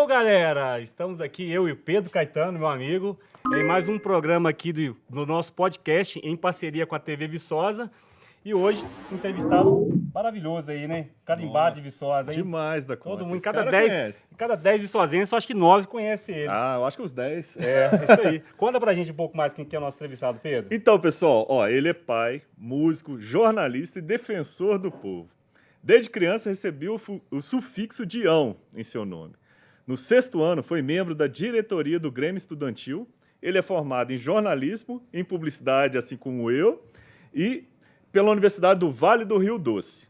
Galera! Estamos aqui, eu e o Pedro Caetano, meu amigo, em mais um programa aqui do nosso podcast, em parceria com a TV Viçosa. E hoje, um entrevistado maravilhoso aí, né? Carimbado de Viçosa, hein? Demais da conta. Todo mundo, Esse cara conhece. cada 10 viçosenses, eu acho que 9 conhece ele. Ah, eu acho que uns 10. É isso aí. Conta pra gente um pouco mais quem que é o nosso entrevistado, Pedro. Então, pessoal, ele é pai, músico, jornalista e defensor do povo. Desde criança recebeu o sufixo de ão em seu nome. No 6º ano, foi membro da diretoria do Grêmio Estudantil. Ele é formado em jornalismo, em publicidade, assim como eu, e pela Universidade do Vale do Rio Doce,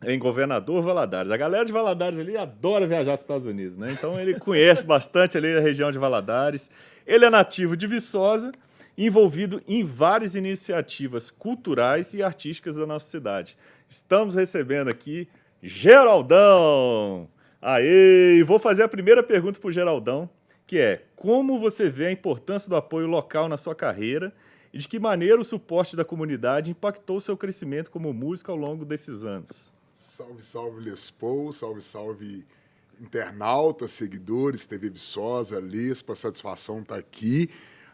em Governador Valadares. A galera de Valadares ali adora viajar para os Estados Unidos, né? Então ele conhece bastante ali a região de Valadares. Ele é nativo de Viçosa, envolvido em várias iniciativas culturais e artísticas da nossa cidade. Estamos recebendo aqui Geraldão. Aê! E vou fazer a primeira pergunta para o Geraldão, que é: como você vê a importância do apoio local na sua carreira e de que maneira o suporte da comunidade impactou o seu crescimento como músico ao longo desses anos? Salve, salve, Lespo, salve, salve, internautas, seguidores, TV Viçosa, Lespa, satisfação estar aqui.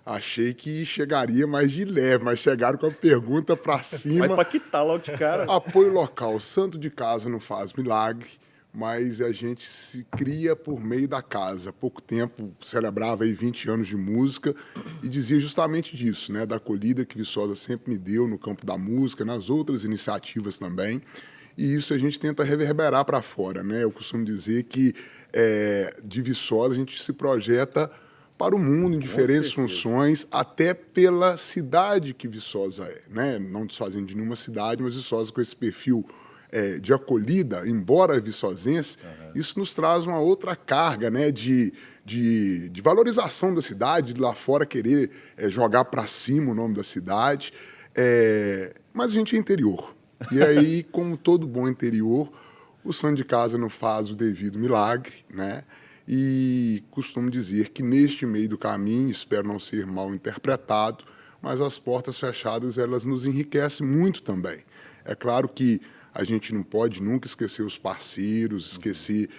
Achei que chegaria mais de leve, mas chegaram com a pergunta para cima. Vai para quitar logo de cara. Apoio local, santo de casa não faz milagre, mas a gente se cria por meio da casa. Há pouco tempo celebrava aí 20 anos de música e dizia justamente disso, né? Da acolhida que Viçosa sempre me deu no campo da música, nas outras iniciativas também. E isso a gente tenta reverberar para fora, né? Eu costumo dizer que de Viçosa a gente se projeta para o mundo em diferentes funções, até pela cidade que Viçosa é, né? Não desfazendo de nenhuma cidade, mas Viçosa com esse perfil de acolhida, embora viçosense, isso nos traz uma outra carga, né? De valorização da cidade, de lá fora querer jogar para cima o nome da cidade. Mas a gente é interior. E aí, como todo bom interior, o santo de casa não faz o devido milagre, né? E costumo dizer que neste meio do caminho, espero não ser mal interpretado, mas as portas fechadas, elas nos enriquecem muito também. É claro que a gente não pode nunca esquecer os parceiros, esquecer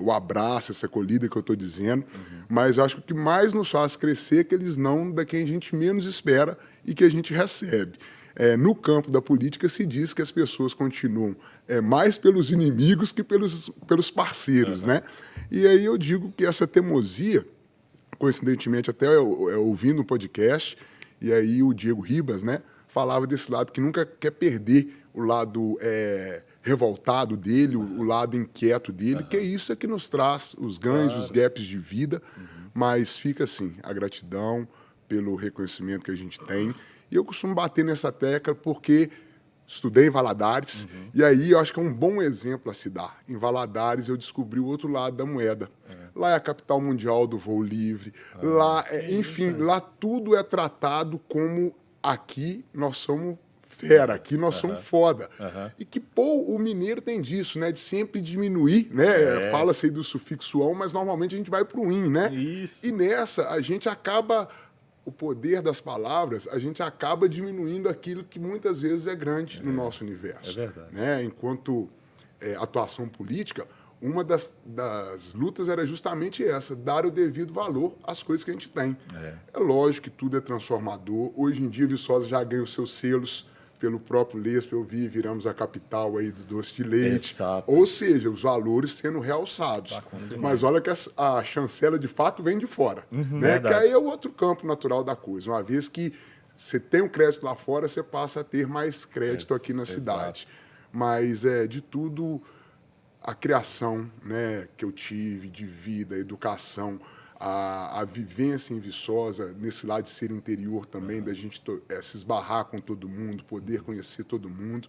o abraço, essa acolhida que eu estou dizendo, mas eu acho que o que mais nos faz crescer é que eles não da quem a gente menos espera e que a gente recebe. No campo da política se diz que as pessoas continuam mais pelos inimigos que pelos parceiros, né? E aí eu digo que essa teimosia, coincidentemente até ouvindo um podcast, e aí o Diego Ribas, né, falava desse lado que nunca quer perder o lado revoltado dele, o lado inquieto dele, que isso é que nos traz os ganhos, os gaps de vida, mas fica assim, a gratidão pelo reconhecimento que a gente tem. E eu costumo bater nessa tecla porque estudei em Valadares, e aí eu acho que é um bom exemplo a se dar. Em Valadares eu descobri o outro lado da moeda. Lá é a capital mundial do voo livre, lá, enfim, lá tudo é tratado como aqui nós somos fera, aqui nós somos foda. E que, o mineiro tem disso, né? De sempre diminuir, né? Fala-se aí do sufixo ão, mas normalmente a gente vai pro in, né? Isso. E nessa a gente acaba... O poder das palavras, a gente acaba diminuindo aquilo que muitas vezes é grande no nosso universo. É verdade. Né? Enquanto atuação política, uma das lutas era justamente essa, dar o devido valor às coisas que a gente tem. É lógico que tudo é transformador. Hoje em dia, Viçosa já ganha os seus selos pelo próprio Lespa, eu vi, viramos a capital aí do doce de leite. Exato. Ou seja, os valores sendo realçados. Mas olha que a chancela, de fato, vem de fora. Né? Que aí é o outro campo natural da coisa. Uma vez que você tem um crédito lá fora, você passa a ter mais crédito aqui na cidade. Mas, de tudo, a criação, né, que eu tive de vida, educação, a vivência em Viçosa, nesse lado de ser interior também, da gente se esbarrar com todo mundo, poder conhecer todo mundo,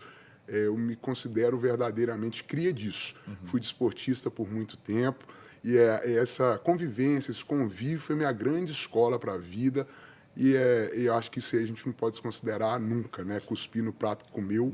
eu me considero verdadeiramente cria disso. Fui desportista por muito tempo e essa convivência, esse convívio foi minha grande escola para a vida e eu acho que isso aí a gente não pode desconsiderar nunca, né? Cuspir no prato que comeu,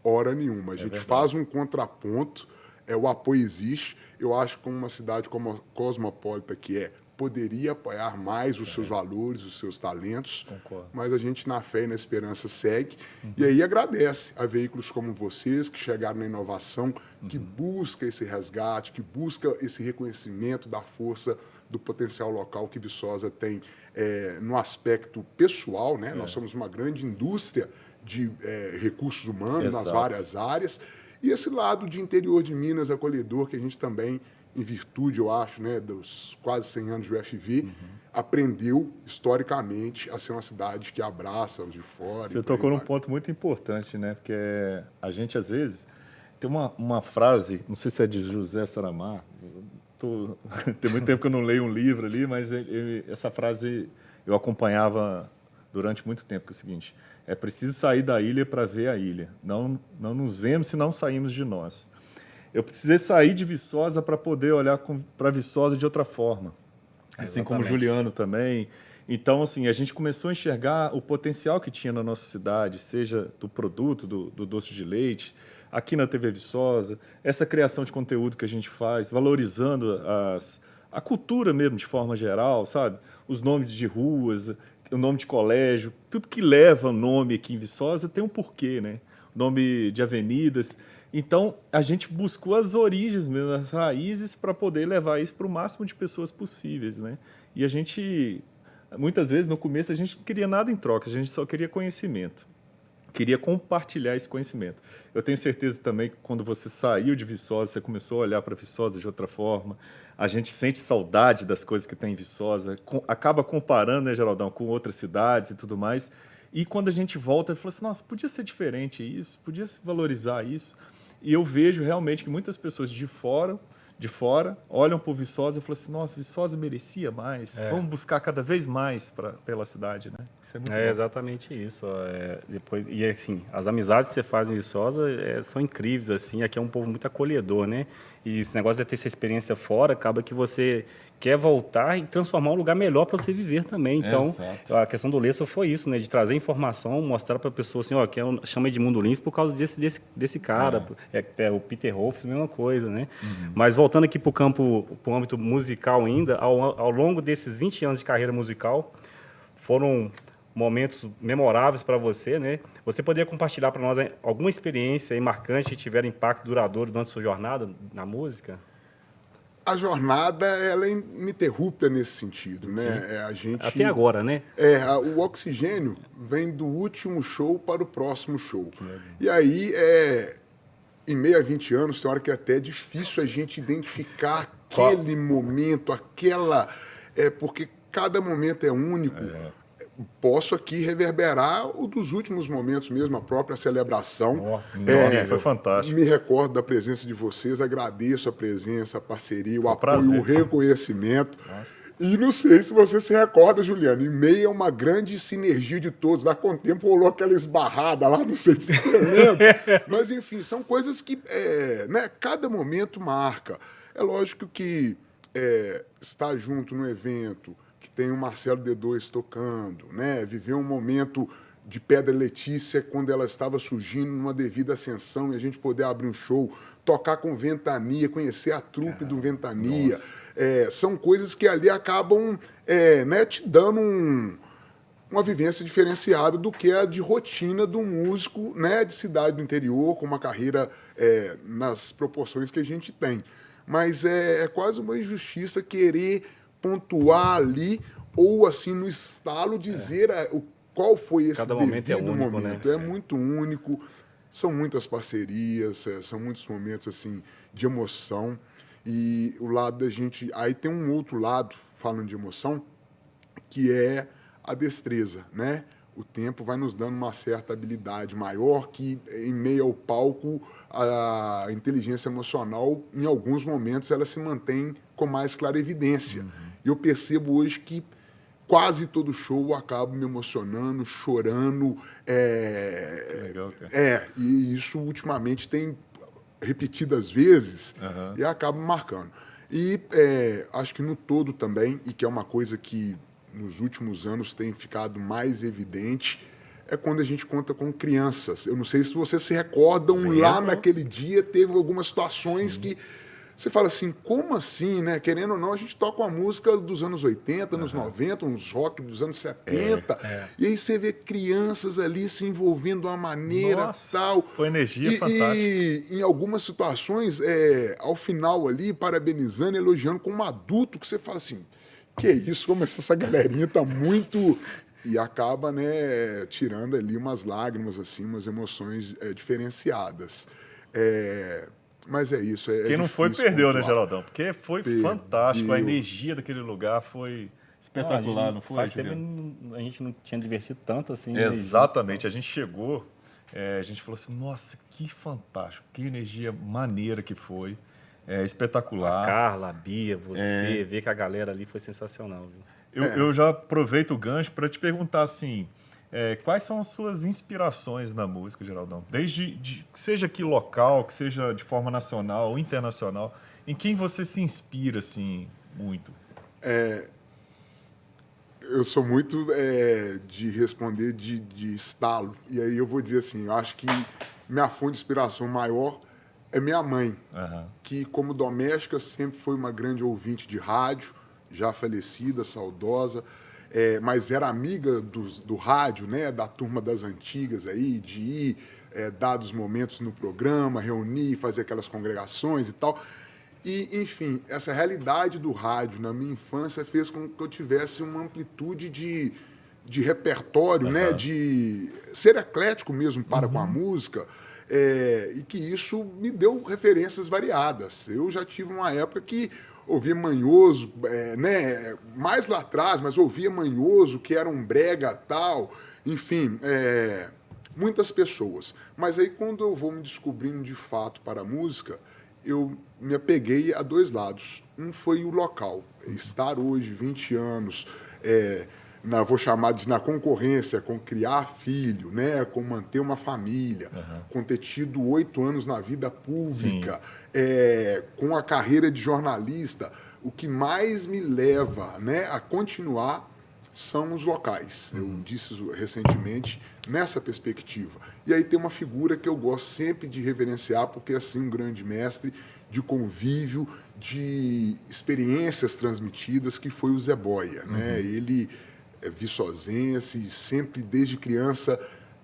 hora nenhuma. A gente faz um contraponto, o apoio existe. Eu acho que uma cidade como a Cosmopolita, que é poderia apoiar mais os seus valores, os seus talentos, Concordo. mas a gente, na fé e na esperança, segue. E aí agradece a veículos como vocês, que chegaram na inovação, que busca esse resgate, que busca esse reconhecimento da força, do potencial local que Viçosa tem no aspecto pessoal, né? Nós somos uma grande indústria de recursos humanos nas Exato. várias áreas. E esse lado de interior de Minas, acolhedor, que a gente também, em virtude, eu acho, né, dos quase 100 anos de UFV, aprendeu, historicamente, a ser uma cidade que abraça os de fora. Você tocou num ponto muito importante, né? Porque a gente, às vezes, tem uma frase, não sei se é de José Saramá, tem muito tempo que eu não leio um livro ali, mas essa frase eu acompanhava durante muito tempo, que é o seguinte: é preciso sair da ilha para ver a ilha. Não nos vemos se não saímos de nós. Eu precisei sair de Viçosa para poder olhar para Viçosa de outra forma. Assim como o Juliano também. Então, assim, a gente começou a enxergar o potencial que tinha na nossa cidade, seja do produto, do doce de leite, aqui na TV Viçosa, essa criação de conteúdo que a gente faz, valorizando a cultura mesmo, de forma geral, sabe? Os nomes de ruas, o nome de colégio, tudo que leva nome aqui em Viçosa tem um porquê, né? O nome de avenidas. Então, a gente buscou as origens mesmo, as raízes, para poder levar isso para o máximo de pessoas possíveis, né? E a gente, muitas vezes, no começo, a gente não queria nada em troca, a gente só queria conhecimento. Queria compartilhar esse conhecimento. Eu tenho certeza também que quando você saiu de Viçosa, você começou a olhar para Viçosa de outra forma. A gente sente saudade das coisas que tem em Viçosa, acaba comparando, né, Geraldão, com outras cidades e tudo mais. E quando a gente volta, fala assim, nossa, podia ser diferente isso, podia se valorizar isso. E eu vejo realmente que muitas pessoas de fora olham para o Viçosa e falam assim, nossa, Viçosa merecia mais, vamos buscar cada vez mais pela cidade, né? Isso é muito bom. Exatamente isso. Depois, e assim, as amizades que você faz em Viçosa são incríveis, assim, aqui é um povo muito acolhedor, né? E esse negócio de ter essa experiência fora, acaba que você quer voltar e transformar um lugar melhor para você viver também. Então, Exato. a questão do Lessa foi isso, né? De trazer informação, mostrar para a pessoa assim, ó, que chama Edmundo Lins por causa desse cara. O Peter Hoff, mesma coisa, né? Mas voltando aqui para o âmbito musical ainda, ao longo desses 20 anos de carreira musical, foram momentos memoráveis para você, né? Você poderia compartilhar para nós alguma experiência marcante que tiver impacto duradouro durante a sua jornada na música? A jornada, ela é ininterrupta nesse sentido, né? A gente, Até agora, né? o oxigênio vem do último show para o próximo show. E aí, em meio a 20 anos, tem hora que é até difícil a gente identificar aquele momento, porque cada momento é único. Posso aqui reverberar o dos últimos momentos mesmo, a própria celebração. Nossa, foi fantástico. Me recordo da presença de vocês, agradeço a presença, a parceria, o apoio, prazer. o reconhecimento. E não sei se você se recorda, Juliano, em meio a uma grande sinergia de todos, lá com o tempo rolou aquela esbarrada lá, não sei se você lembra. Mas, enfim, são coisas que cada momento marca. É lógico que estar junto no evento, que tem o Marcelo D2 tocando, né? Viver um momento de Pedra Letícia quando ela estava surgindo numa devida ascensão e a gente poder abrir um show, tocar com Ventania, conhecer a trupe do Ventania. São coisas que ali acabam te dando uma vivência diferenciada do que a de rotina do músico, né, de cidade do interior, com uma carreira nas proporções que a gente tem. Mas é quase uma injustiça querer pontuar ali ou, assim, no estalo, dizer qual foi esse Cada momento devido único, momento. né? É muito único, são muitas parcerias, são muitos momentos, assim, de emoção. E o lado da gente... Aí tem um outro lado, falando de emoção, que é a destreza, né? O tempo vai nos dando uma certa habilidade maior que, em meio ao palco, a inteligência emocional, em alguns momentos, ela se mantém com mais clarividência. E eu percebo hoje que quase todo show eu acabo me emocionando, chorando. Legal, cara. E isso ultimamente tem repetidas vezes e acaba marcando. E acho que no todo também, e que é uma coisa que nos últimos anos tem ficado mais evidente, é quando a gente conta com crianças. Eu não sei se vocês se recordam, lá naquele dia teve algumas situações que você fala assim, como assim, né? Querendo ou não, a gente toca uma música dos anos 80, anos 90, uns rock dos anos 70, e aí você vê crianças ali se envolvendo de uma maneira Nossa, tal. foi energia fantástica. E em algumas situações, ao final ali, parabenizando, elogiando como adulto, que você fala assim, que isso, como essa galerinha tá muito... E acaba, né, tirando ali umas lágrimas, assim, umas emoções diferenciadas. Mas é isso. Quem não foi, difícil perdeu, né, pontuar. Geraldão? Porque foi Perdeu. fantástico. A energia daquele lugar foi espetacular, não foi, Faz tempo Juliano? a gente não tinha divertido tanto assim. né, Exatamente. A gente chegou, a gente falou assim, nossa, que fantástico, que energia maneira que foi. A Espetacular. Carla, a Bia, você, ver que a galera ali foi sensacional. Viu? Eu já aproveito o gancho para te perguntar assim, quais são as suas inspirações na música, Geraldão? Desde seja aqui local, que seja de forma nacional ou internacional, em quem você se inspira assim muito? Eu sou muito de responder de estalo. E aí eu vou dizer assim, eu acho que minha fonte de inspiração maior é minha mãe, que como doméstica sempre foi uma grande ouvinte de rádio, já falecida, saudosa, mas era amiga do rádio, né, da turma das antigas aí, de ir dados momentos no programa, reunir, fazer aquelas congregações e tal. E, enfim, essa realidade do rádio na minha infância fez com que eu tivesse uma amplitude de repertório, né, de ser eclético mesmo para com a música, e que isso me deu referências variadas. Eu já tive uma época que ouvia Manhoso, né, mais lá atrás, mas ouvia Manhoso, que era um brega tal, enfim, muitas pessoas. Mas aí quando eu vou me descobrindo de fato para a música, eu me apeguei a dois lados. Um foi o local, estar hoje, 20 anos, vou chamar de na concorrência, com criar filho, né, com manter uma família, com ter tido 8 anos na vida pública, com a carreira de jornalista. O que mais me leva, né, a continuar são os locais. Eu disse isso recentemente nessa perspectiva. E aí tem uma figura que eu gosto sempre de reverenciar, porque é assim um grande mestre de convívio, de experiências transmitidas, que foi o Zé Boia, né? Ele é viçosense, sempre desde criança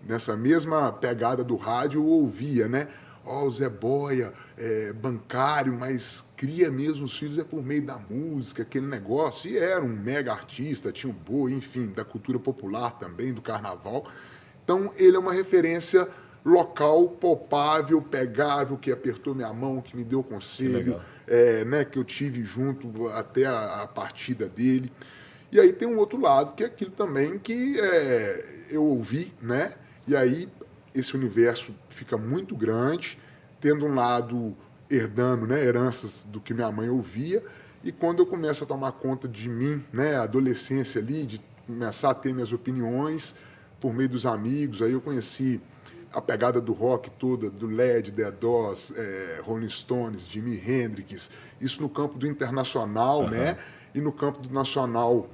nessa mesma pegada do rádio eu ouvia, né? O Zé Boia, bancário, mas cria mesmo os filhos por meio da música, aquele negócio. E era um mega artista, tinha um boi, enfim, da cultura popular também, do carnaval. Então, ele é uma referência local, palpável, pegável, que apertou minha mão, que me deu conselho, né, que eu tive junto até a partida dele. E aí tem um outro lado, que é aquilo também que eu ouvi, né? E aí esse universo fica muito grande, tendo um lado herdando, né, heranças do que minha mãe ouvia, e quando eu começo a tomar conta de mim, né, a adolescência ali, de começar a ter minhas opiniões por meio dos amigos, aí eu conheci a pegada do rock toda, do Led, The Doors, Rolling Stones, Jimi Hendrix, isso no campo do internacional, né, e no campo do nacional,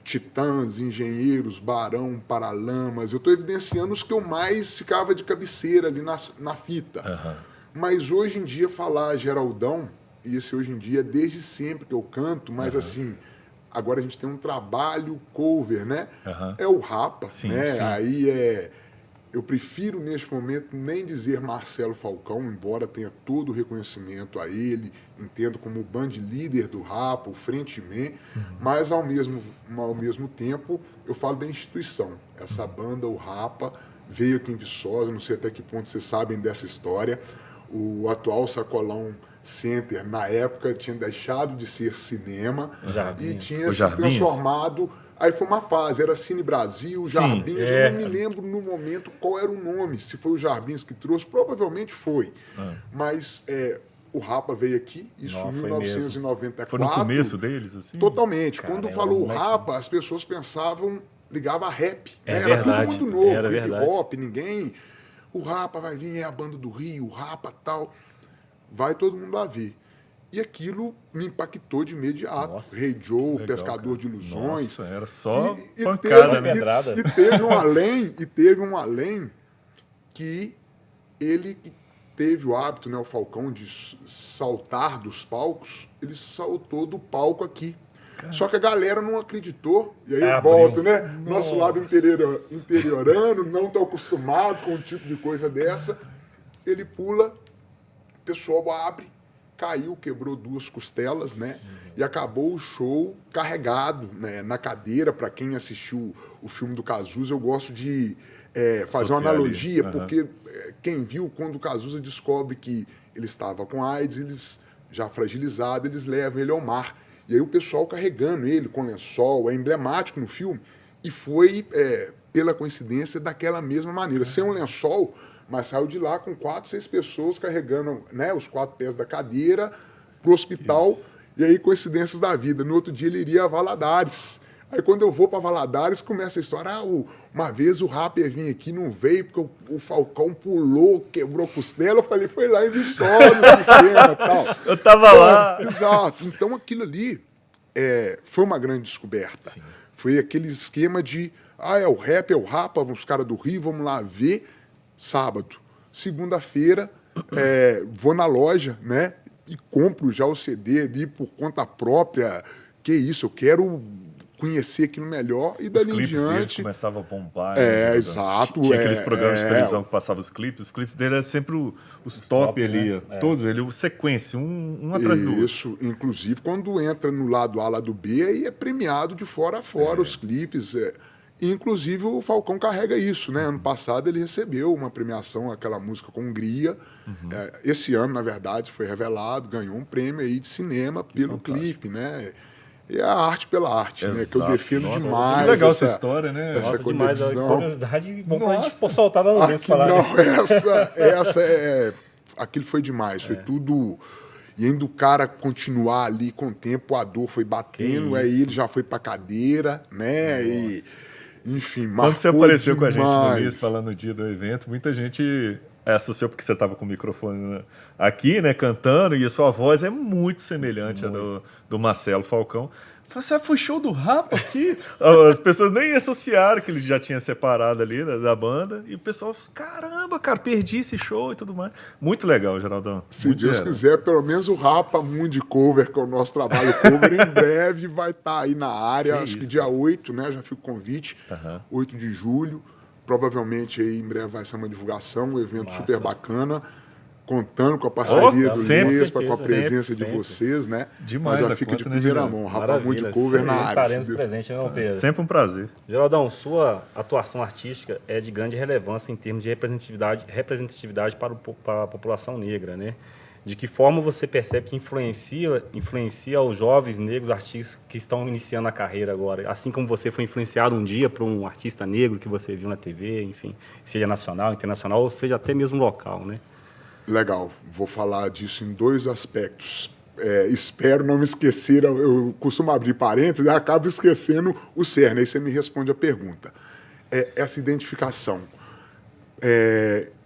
Titãs, Engenheiros, Barão, Paralamas. Eu estou evidenciando os que eu mais ficava de cabeceira ali na fita. Mas hoje em dia falar Geraldão, e esse hoje em dia desde sempre que eu canto, mas assim, agora a gente tem um trabalho cover, né? É o Rapa, Sim, né? sim. Aí eu prefiro, neste momento, nem dizer Marcelo Falcão, embora tenha todo o reconhecimento a ele, entendo como o band líder do Rapa, o frontman, mas, ao mesmo tempo, eu falo da instituição. Essa banda, o Rapa, veio aqui em Viçosa, não sei até que ponto vocês sabem dessa história. O atual Sacolão Center, na época, tinha deixado de ser cinema e tinha se transformado... Aí foi uma fase, era Cine Brasil, Jarbins, eu não me lembro no momento qual era o nome, se foi o Jarbins que trouxe, provavelmente foi. Mas o Rapa veio aqui, isso em 1994. Foi no começo deles, assim? Totalmente. Quando falou o Rapa, as pessoas pensavam, ligava a rap. Né? Verdade, era tudo muito novo, era hip verdade. hop, ninguém... O Rapa vai vir, é a banda do Rio, o Rapa tal. Vai todo mundo lá ver. E aquilo me impactou de imediato. Nossa, Rei Joe, legal, Pescador cara. de Ilusões. Nossa, era só E pancada, né? Pedrada. E teve um além que ele teve o hábito, né, o Falcão, de saltar dos palcos, ele saltou do palco aqui. Só que a galera não acreditou, e aí eu volto, né? Nosso lado interiorano, não tão acostumado com um tipo de coisa dessa. Ele pula, o pessoal abre, caiu, quebrou 2 costelas, né? E acabou o show carregado, né, na cadeira. Para quem assistiu o filme do Cazuza, eu gosto de fazer uma analogia, porque quem viu, quando o Cazuza descobre que ele estava com AIDS, eles já fragilizado, eles levam ele ao mar. E aí o pessoal carregando ele com lençol, é emblemático no filme, e foi, pela coincidência, daquela mesma maneira, sem um lençol, mas saiu de lá com 4, 6 pessoas carregando, né, os 4 pés da cadeira para o hospital. Isso. E aí, coincidências da vida. No outro dia ele iria a Valadares. Aí quando eu vou para Valadares, começa a história. Uma vez o Rapa ia vir aqui, não veio, porque o Falcão pulou, quebrou costela. Eu falei, foi lá em Viçosa, no sistema e tal. Eu tava lá. Exato. Então aquilo ali foi uma grande descoberta. Sim. Foi aquele esquema de, é o rap, é o Rapa, os caras do Rio, vamos lá ver. Sábado. Segunda-feira, vou na loja, né? E compro já o CD ali por conta própria. Que isso, eu quero conhecer aquilo melhor, e dali em diante começava a bombar. Exato. Tinha aqueles programas de televisão que passavam os clipes dele eram sempre os top ali, né? Todos ele, sequência, um atrás do outro. Isso, inclusive quando entra no lado A, lado B, aí é premiado de fora a fora os clipes. Inclusive o Falcão carrega isso, né? Ano passado ele recebeu uma premiação, aquela música com Hungria. Esse ano, na verdade, foi revelado, ganhou um prêmio aí de cinema pelo clipe, né? E a arte pela arte, né? Que eu defendo demais. Que legal essa história, né? Nossa, demais. A curiosidade, bom pra gente soltar lá no mês falar. Aquilo foi demais. Foi tudo. E ainda o cara continuar ali com o tempo, a dor foi batendo, aí ele já foi pra cadeira, né? E, enfim, marcou Quando você apareceu demais. Com a gente no mês, falando no dia do evento, muita gente associou porque você estava com o microfone aqui, né, cantando, e a sua voz é muito semelhante à do Marcelo Falcão. Você foi show do Rapa aqui? As pessoas nem associaram que ele já tinha separado ali da banda, e o pessoal, caramba, cara, perdi esse show e tudo mais. Muito legal, Geraldão. Se Deus quiser, pelo menos o Rapa Mundi Cover, que é o nosso trabalho cover, em breve vai estar aí na área, que dia 8, né, já fica o convite, 8 de julho. Provavelmente aí em breve vai ser uma divulgação, um evento super bacana, contando com a parceria do Lespa, com a presença de vocês, né? Demais. Mas já fica de primeira mão. Rapa Mundi Cover na área. Estaremos presentes, não, Pedro? Sempre um prazer. Geraldão, sua atuação artística é de grande relevância em termos de representatividade para a população negra, né? De que forma você percebe que influencia os jovens negros artistas que estão iniciando a carreira agora? Assim como você foi influenciado um dia por um artista negro que você viu na TV, enfim, seja nacional, internacional, ou seja até mesmo local, né? Legal. Vou falar disso em 2 aspectos. Espero não me esquecer, eu costumo abrir parênteses e acabo esquecendo o cerne. Aí você me responde a pergunta. Essa identificação.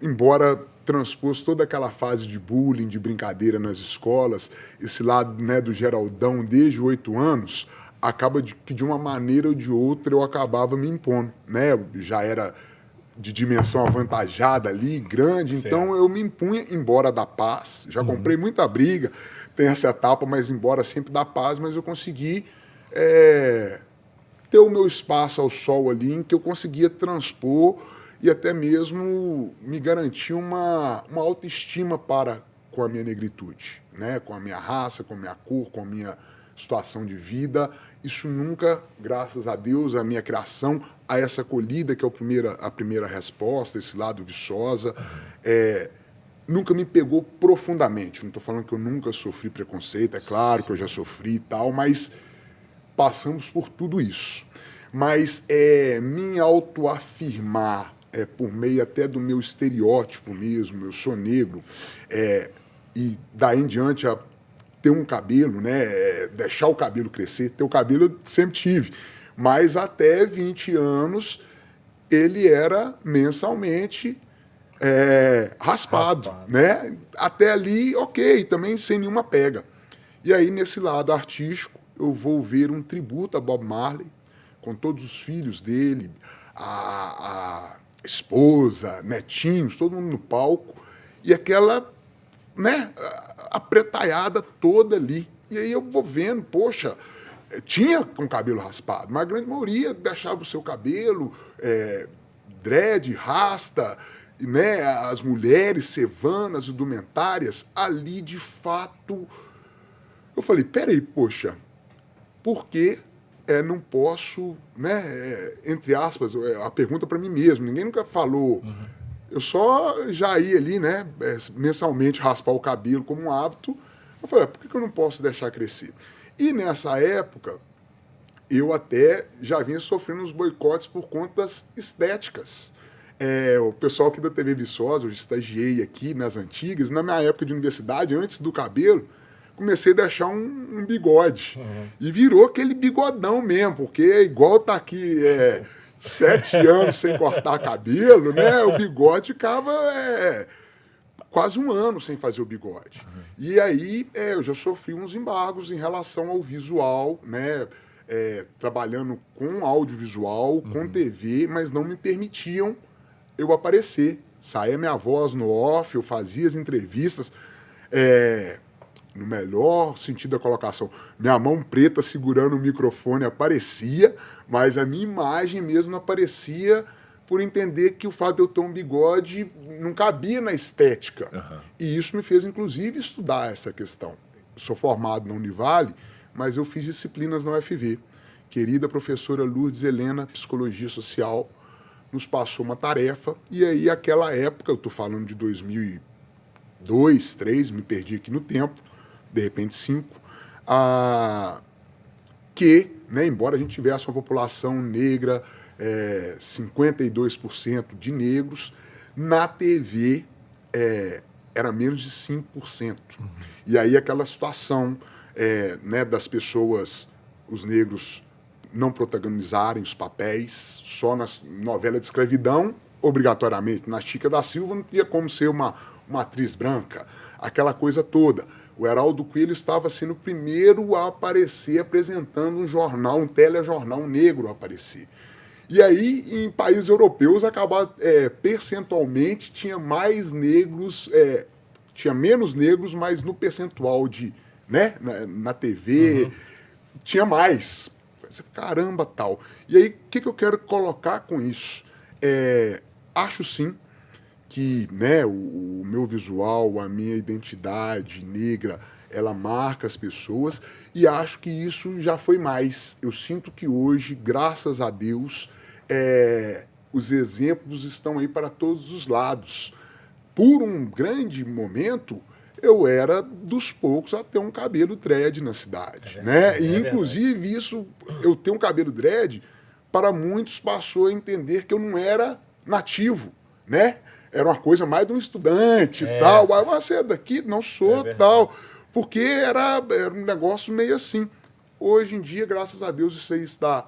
Embora transpôs toda aquela fase de bullying, de brincadeira nas escolas, esse lado, né, do Geraldão desde 8 anos, acaba que de uma maneira ou de outra eu acabava me impondo, né? Eu já era de dimensão avantajada ali, grande, então eu me impunha, embora da paz, já comprei muita briga, tem essa etapa, mas embora sempre da paz, mas eu consegui ter o meu espaço ao sol ali, em que eu conseguia transpor e até mesmo me garantir uma autoestima com a minha negritude, né? Com a minha raça, com a minha cor, com a minha situação de vida. Isso nunca, graças a Deus, a minha criação, a essa acolhida, que é a primeira resposta, esse lado Viçosa, nunca me pegou profundamente. Não estou falando que eu nunca sofri preconceito, é claro que eu já sofri e tal, mas passamos por tudo isso. Mas me autoafirmar, por meio até do meu estereótipo mesmo, eu sou negro, e daí em diante ter um cabelo, né, deixar o cabelo crescer, ter o cabelo eu sempre tive, mas até 20 anos ele era mensalmente raspado, né? Até ali, ok, também sem nenhuma pega. E aí, nesse lado artístico, eu vou ver um tributo a Bob Marley, com todos os filhos dele, a esposa, netinhos, todo mundo no palco, e aquela né, apretalhada toda ali. E aí eu vou vendo, poxa, tinha com cabelo raspado, mas a grande maioria deixava o seu cabelo dread, rasta, né, as mulheres sevanas, indumentárias, ali de fato. Eu falei, peraí, poxa, por que não posso, né, entre aspas, a pergunta para mim mesmo, ninguém nunca falou, eu só já ia ali, né, mensalmente raspar o cabelo como um hábito. Eu falei, por que eu não posso deixar crescer? E nessa época, eu até já vinha sofrendo uns boicotes por contas estéticas. O pessoal aqui da TV Viçosa, eu estagiei aqui nas antigas, na minha época de universidade, antes do cabelo, comecei a deixar um bigode. E virou aquele bigodão mesmo, porque é igual tá aqui 7 anos sem cortar cabelo, né? O bigode ficava quase 1 ano sem fazer o bigode. E aí eu já sofri uns embargos em relação ao visual, né? Trabalhando com audiovisual, com TV, mas não me permitiam eu aparecer. Saía minha voz no off, eu fazia as entrevistas, no melhor sentido da colocação. Minha mão preta segurando o microfone aparecia, mas a minha imagem mesmo não aparecia, por entender que o fato de eu ter um bigode não cabia na estética. E isso me fez, inclusive, estudar essa questão. Eu sou formado na Univale, mas eu fiz disciplinas na UFV. Querida professora Lourdes Helena, Psicologia Social, nos passou uma tarefa, e aí, aquela época, eu estou falando de 2002, 2003, me perdi aqui no tempo, de repente 2005, que, né, embora a gente tivesse uma população negra, 52% de negros, na TV era menos de 5%. E aí aquela situação né, das pessoas, os negros, não protagonizarem os papéis, só na novela de escravidão, obrigatoriamente. Na Chica da Silva não tinha como ser uma atriz branca, aquela coisa toda. O Heraldo Coelho estava sendo o primeiro a aparecer apresentando um jornal, um telejornal negro a aparecer. E aí, em países europeus, percentualmente, tinha mais negros, tinha menos negros, mas no percentual de, né, na TV, tinha mais. Caramba, tal. E aí, o que eu quero colocar com isso? Acho sim que, né, o meu visual, a minha identidade negra, ela marca as pessoas, e acho que isso já foi mais. Eu sinto que hoje, graças a Deus, os exemplos estão aí para todos os lados. Por um grande momento, eu era dos poucos a ter um cabelo dread na cidade, né? E, inclusive, isso, eu ter um cabelo dread, para muitos passou a entender que eu não era nativo, né? Era uma coisa mais de um estudante e tal. Você é daqui? Não sou, tal. Porque era um negócio meio assim. Hoje em dia, graças a Deus, isso aí está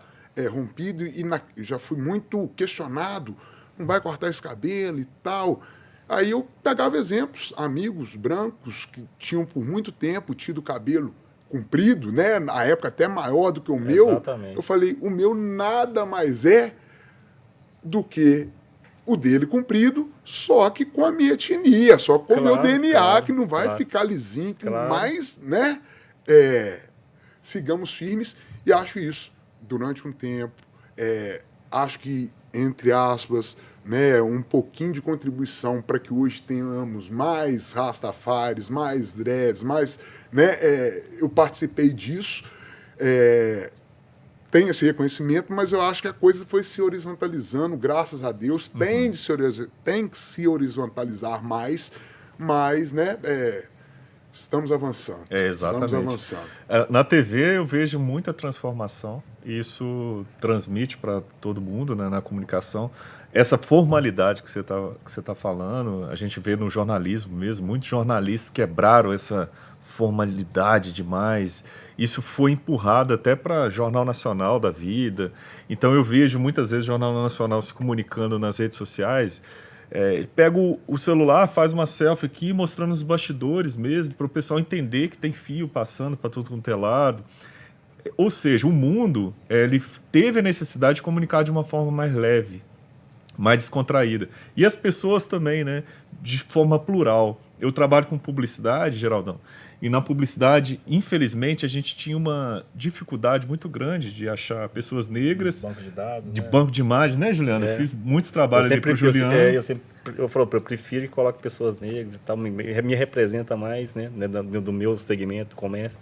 rompido, e já fui muito questionado, não vai cortar esse cabelo e tal. Aí eu pegava exemplos, amigos brancos que tinham por muito tempo tido cabelo comprido, né? Na época até maior do que o meu. Exatamente. Eu falei, o meu nada mais é do que o dele comprido, só que com a minha etnia, só com o meu DNA, que não vai ficar lisinho, mas, né? Sigamos firmes, e acho isso durante um tempo. Acho que, entre aspas, né, um pouquinho de contribuição para que hoje tenhamos mais rastafares, mais dreads, mais, né, eu participei disso, tem esse reconhecimento, mas eu acho que a coisa foi se horizontalizando, graças a Deus, tem que se horizontalizar mais, mas, né, estamos avançando. Exatamente. Estamos avançando. Na TV eu vejo muita transformação, e isso transmite para todo mundo, né, na comunicação. Essa formalidade que você tá falando, a gente vê no jornalismo mesmo, muitos jornalistas quebraram essa formalidade demais. Isso foi empurrado até para Jornal Nacional da vida. Então eu vejo muitas vezes o Jornal Nacional se comunicando nas redes sociais. Ele pega o celular, faz uma selfie aqui, mostrando os bastidores mesmo, para o pessoal entender que tem fio passando para tudo quanto é lado. Ou seja, o mundo ele teve a necessidade de comunicar de uma forma mais leve, mais descontraída. E as pessoas também, né, de forma plural. eu trabalho com publicidade, Geraldão, e na publicidade, infelizmente, a gente tinha uma dificuldade muito grande de achar pessoas negras, Banco de dados, de né? banco de imagem, né, Juliano? Eu fiz muito trabalho ali pro Juliano. Eu falo, eu prefiro que coloque pessoas negras e tal, me representa mais, né, do meu segmento, do comércio.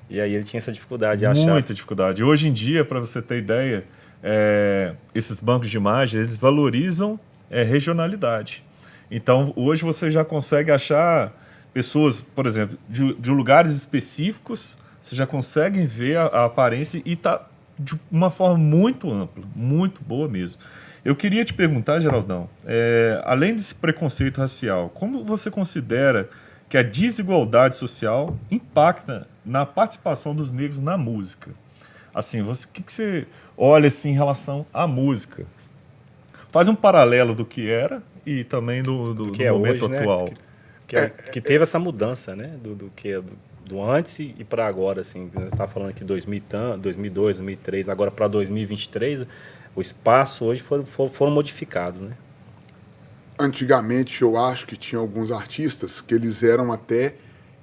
E aí ele tinha essa dificuldade de achar. Muita dificuldade. Hoje em dia, para você ter ideia, esses bancos de imagem, eles valorizam regionalidade. Então, hoje você já consegue achar pessoas, por exemplo, de lugares específicos, você já consegue ver a aparência e está de uma forma muito ampla, muito boa mesmo. Eu queria te perguntar, Geraldão, além desse preconceito racial, como você considera que a desigualdade social impacta na participação dos negros na música? Assim, o que você olha assim, em relação à música? Faz um paralelo do que era e também do que momento hoje, atual. Né? Que teve essa mudança, né? Do antes e para agora, assim. Você está falando aqui 2002, 2003, agora para 2023, o espaço hoje foram modificados, né? Antigamente, eu acho que tinha alguns artistas que eles eram até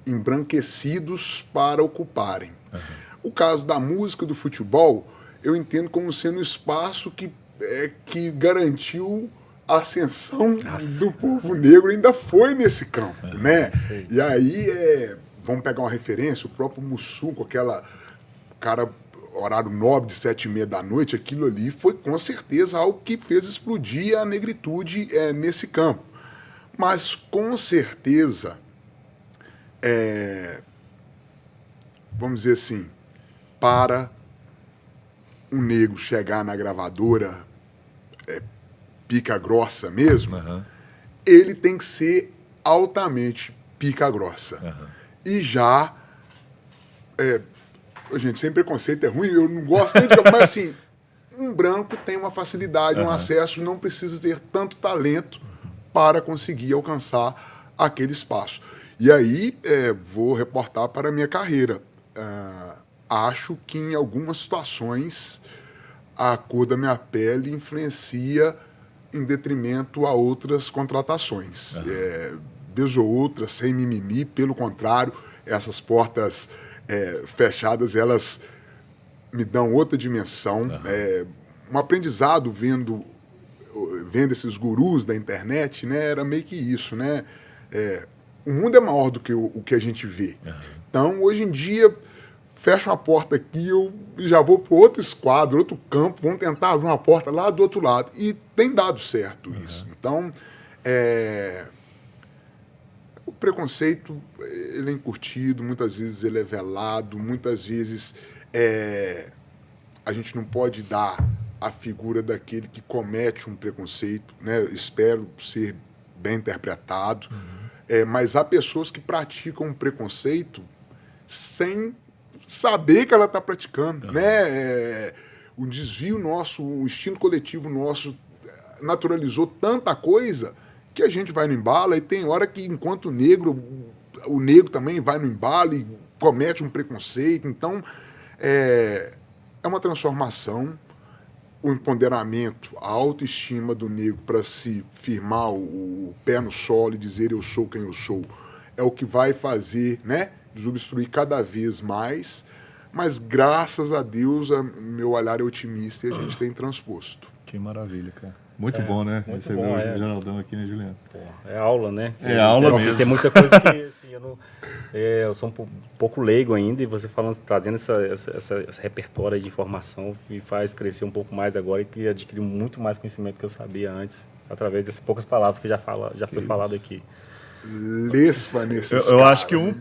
embranquecidos para ocuparem. Uhum. O caso da música, do futebol, eu entendo como sendo um espaço que garantiu a ascensão do povo negro, ainda foi nesse campo, né? Sei. E aí, vamos pegar uma referência, o próprio Mussum, com aquela cara, horário nobre de 7h30 da noite, aquilo ali foi com certeza algo que fez explodir a negritude nesse campo. Mas com certeza, vamos dizer assim, para um negro chegar na gravadora pica grossa mesmo, ele tem que ser altamente pica grossa. E já, gente, sem preconceito é ruim, eu não gosto nem de... Mas assim, um branco tem uma facilidade, um acesso, não precisa ter tanto talento para conseguir alcançar aquele espaço. E aí, vou reportar para a minha carreira. Acho que em algumas situações a cor da minha pele influencia em detrimento a outras contratações. Vez ou outra, sem mimimi, pelo contrário, essas portas fechadas, elas me dão outra dimensão. Um aprendizado vendo esses gurus da internet, né, era meio que isso, né? O mundo é maior do que o que a gente vê. Então, hoje em dia, fecho uma porta aqui, eu já vou para outro esquadro, outro campo, vamos tentar abrir uma porta lá do outro lado. E tem dado certo isso. Então, o preconceito, ele é incutido, muitas vezes ele é velado, muitas vezes a gente não pode dar a figura daquele que comete um preconceito, né? Espero ser bem interpretado, mas há pessoas que praticam um preconceito sem saber que ela está praticando, né? O desvio nosso, o instinto coletivo nosso naturalizou tanta coisa que a gente vai no embalo, e tem hora que, enquanto o negro também vai no embalo e comete um preconceito. Então, é uma transformação, o empoderamento, a autoestima do negro para se firmar o pé no solo e dizer eu sou quem eu sou, é o que vai fazer, né, desobstruir cada vez mais, mas graças a Deus meu olhar é otimista e a gente tem transposto. Que maravilha, cara. Muito bom, né? Muito Receber bom, o Geraldão aqui, né, Juliano? É aula, né? Aula mesmo. Tem muita coisa que assim, eu sou um pouco leigo ainda, e você trazendo esse repertório de informação me faz crescer um pouco mais agora e adquirir muito mais conhecimento que eu sabia antes, através dessas poucas palavras que já foi falado aqui. Eu acho que um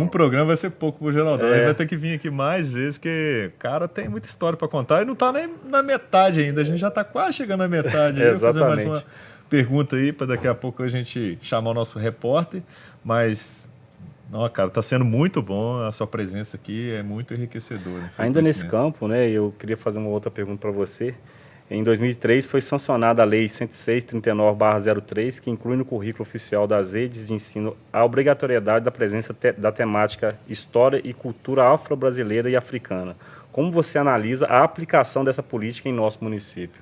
programa vai ser pouco pro Geraldão. Ele vai ter que vir aqui mais vezes, porque o cara tem muita história para contar e não tá nem na metade ainda. A gente já tá quase chegando na metade. Eu vou fazer mais uma pergunta aí para daqui a pouco a gente chamar o nosso repórter. Mas, não, cara, tá sendo muito bom a sua presença aqui, é muito enriquecedor. Ainda nesse campo, né, eu queria fazer uma outra pergunta para você. Em 2003, foi sancionada a Lei 106/39/03, que inclui no currículo oficial das redes de ensino a obrigatoriedade da presença da temática História e Cultura Afro-Brasileira e Africana. Como você analisa a aplicação dessa política em nosso município?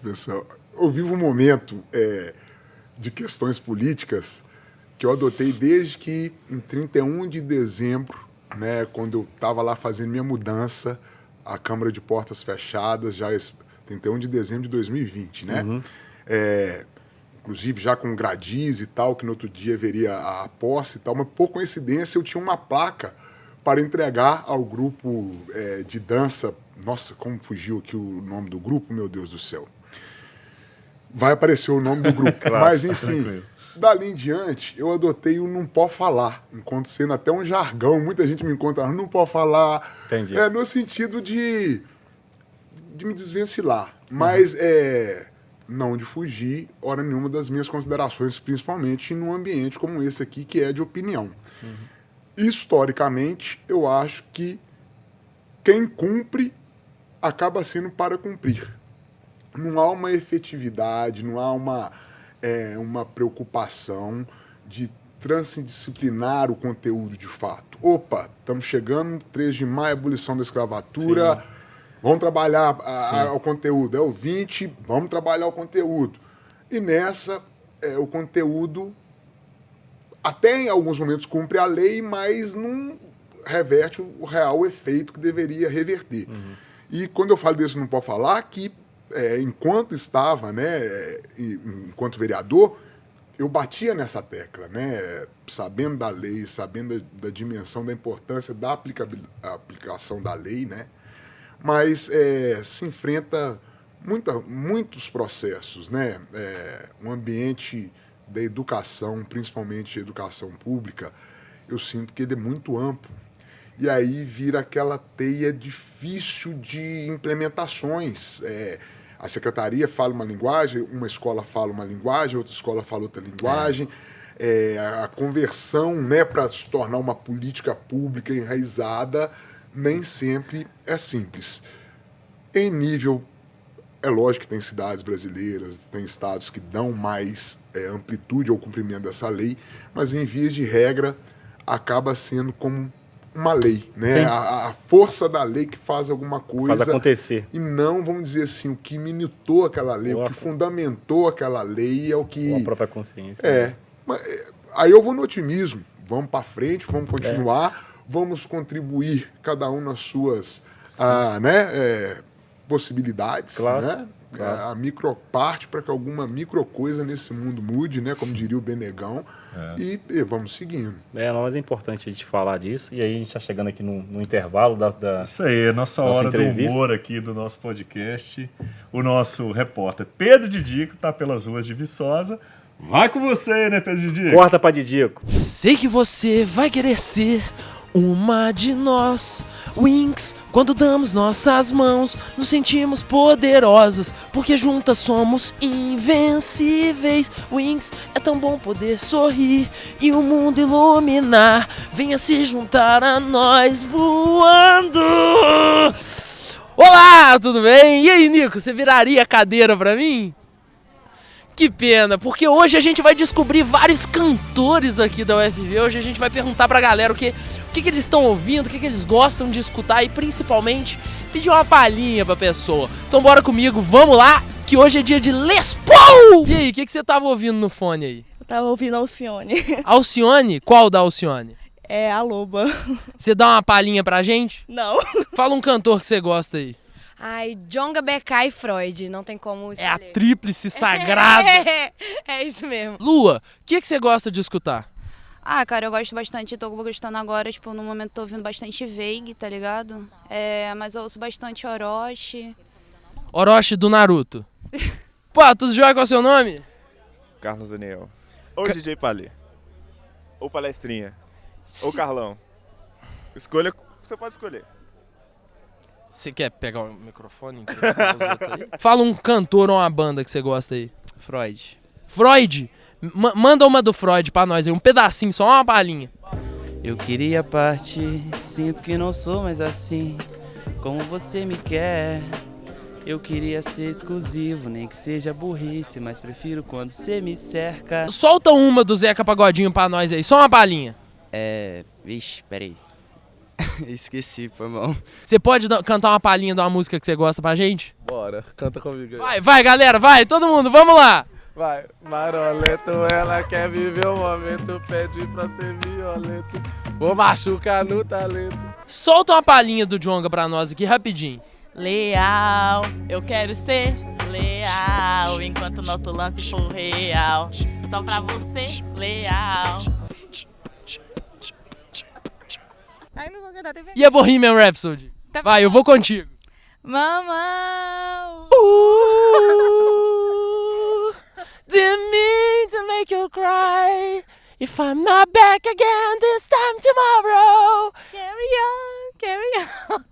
Pessoal, eu vivo um momento de questões políticas que eu adotei desde que, em 31 de dezembro, né, quando eu estava lá fazendo minha mudança, a Câmara de Portas Fechadas, já 31 de dezembro de 2020, né? Inclusive já com gradis e tal, que no outro dia haveria a posse e tal, mas por coincidência eu tinha uma placa para entregar ao grupo de dança. Nossa, como fugiu aqui o nome do grupo, meu Deus do céu. Vai aparecer o nome do grupo. Claro, mas, enfim, tranquilo. dali em diante, eu adotei o não pode falar, enquanto sendo até um jargão. Muita gente me encontra, não pode falar. Entendi. No sentido de me desvencilhar. Mas não de fugir, hora nenhuma, das minhas considerações, principalmente num ambiente como esse aqui, que é de opinião. Historicamente, eu acho que quem cumpre acaba sendo para cumprir. Não há uma efetividade, não há uma preocupação de transdisciplinar o conteúdo de fato. Opa, estamos chegando, 3 de maio, abolição da escravatura, sim, vamos trabalhar o conteúdo. É o 20, vamos trabalhar o conteúdo. E nessa, o conteúdo, até em alguns momentos cumpre a lei, mas não reverte o real efeito que deveria reverter. E quando eu falo disso, não pode falar que, enquanto estava, né, enquanto vereador, eu batia nessa tecla, né, sabendo da lei, sabendo da dimensão, da importância da aplicação da lei, né, mas se enfrenta muitos processos, né, um ambiente da educação, principalmente a educação pública, eu sinto que ele é muito amplo. E aí vira aquela teia difícil de implementações. A secretaria fala uma linguagem, uma escola fala uma linguagem, outra escola fala outra linguagem. A conversão, né, para se tornar uma política pública enraizada nem sempre é simples. Em nível, é lógico que tem cidades brasileiras, tem estados que dão mais amplitude ao cumprimento dessa lei, mas em via de regra acaba sendo como uma lei, né? A força da lei que faz alguma coisa. Faz acontecer. E não, vamos dizer assim, o que minutou aquela lei, o que fundamentou aquela lei é o que... Com a própria consciência. Mas, aí eu vou no otimismo. Vamos para frente, vamos continuar, vamos contribuir, cada um nas suas possibilidades, claro, né? Claro. A microparte para que alguma microcoisa nesse mundo mude, né? Como diria o Benegão, e vamos seguindo. Mas é importante a gente falar disso, e aí a gente está chegando aqui no intervalo da Isso aí, a nossa hora entrevista. Do humor aqui do nosso podcast. O nosso repórter Pedro Didico está pelas ruas de Viçosa. Vai com você, né, Pedro Didico? Corta pra Didico. Sei que você vai querer ser uma de nós, Wings. Quando damos nossas mãos, nos sentimos poderosas, porque juntas somos invencíveis. Wings, é tão bom poder sorrir e o mundo iluminar. Venha se juntar a nós voando. Olá, tudo bem? E aí, Nico, você viraria a cadeira pra mim? Que pena, porque hoje a gente vai descobrir vários cantores aqui da UFV. Hoje a gente vai perguntar pra galera o que eles estão ouvindo, o que eles gostam de escutar e principalmente pedir uma palhinha pra pessoa. Então bora comigo, vamos lá, que hoje é dia de Les Paul! E aí, o que você tava ouvindo no fone aí? Eu tava ouvindo a Alcione. Alcione? Qual da Alcione? É a Loba. Você dá uma palhinha pra gente? Não. Fala um cantor que você gosta aí. Ai, Djonga, BK e Freud, não tem como escolher. É a tríplice sagrada. É isso mesmo. Lua, o que você gosta de escutar? Ah, cara, eu gosto bastante, tô gostando agora, tipo, no momento tô ouvindo bastante Veig, tá ligado? Mas eu ouço bastante Orochi. Orochi do Naruto. Pô, tudo jóia, qual é o seu nome? Carlos Daniel. Ou DJ Palê. Ou Palestrinha. Ou Carlão. Escolha, você pode escolher. Você quer pegar o microfone? Fala um cantor ou uma banda que você gosta aí. Freud. Freud? Manda uma do Freud pra nós aí, um pedacinho, só uma palhinha. Eu queria partir, sinto que não sou mais assim, como você me quer. Eu queria ser exclusivo, nem que seja burrice, mas prefiro quando você me cerca. Solta uma do Zeca Pagodinho pra nós aí, só uma palhinha. Vixe, peraí. Esqueci, foi mal. Você pode cantar uma palhinha de uma música que você gosta pra gente? Bora, canta comigo aí. Vai, galera, vai, todo mundo, vamos lá. Vai, Maroleto, ela quer viver o momento, pede pra ser violento, vou machucar no talento. Solta uma palhinha do Djonga pra nós aqui, rapidinho. Leal, eu quero ser leal, enquanto nosso lance for real. Só pra você, leal. Ai, não vou cantar TV. E a Bohemian Rhapsody? Tá Vai, eu vou contigo. Mamão. Didn't mean to make you cry. If I'm not back again this time tomorrow, Carry on.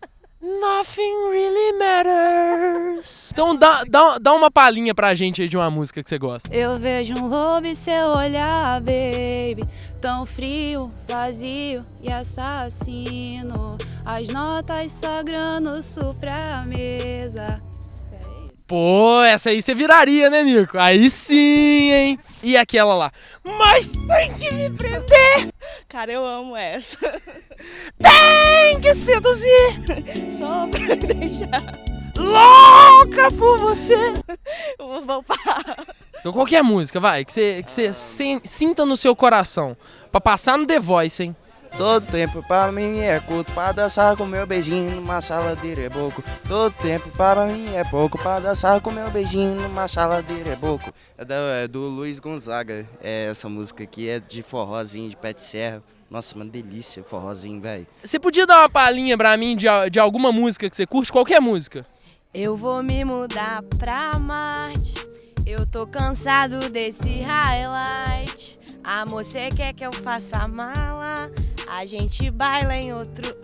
nothing really matters. Então dá uma palhinha pra gente aí de uma música que você gosta. Eu vejo um lobo em seu olhar, baby, tão frio, vazio e assassino. As notas sagrando supra a mesa. Pô, essa aí você viraria, né, Nico? Aí sim, hein? E aquela lá? Mas tem que me prender, Cara, eu amo essa. tem que seduzir, Só pra deixar. louca por você. Eu vou parar. Então qualquer música, vai, que você sinta no seu coração. Pra passar no The Voice, hein? Todo tempo para mim é curto pra dançar com meu beijinho numa sala de reboco. Todo tempo para mim é pouco pra dançar com meu beijinho numa sala de reboco. É do Luiz Gonzaga. Essa música aqui é de forrozinho de pé de serra. Nossa, uma delícia, forrozinho, velho. Você podia dar uma palhinha pra mim de alguma música que você curte? Qualquer música. Eu vou me mudar pra Marte. Eu tô cansado desse highlight. Amor, você quer que eu faça a mala? A gente baila em outro...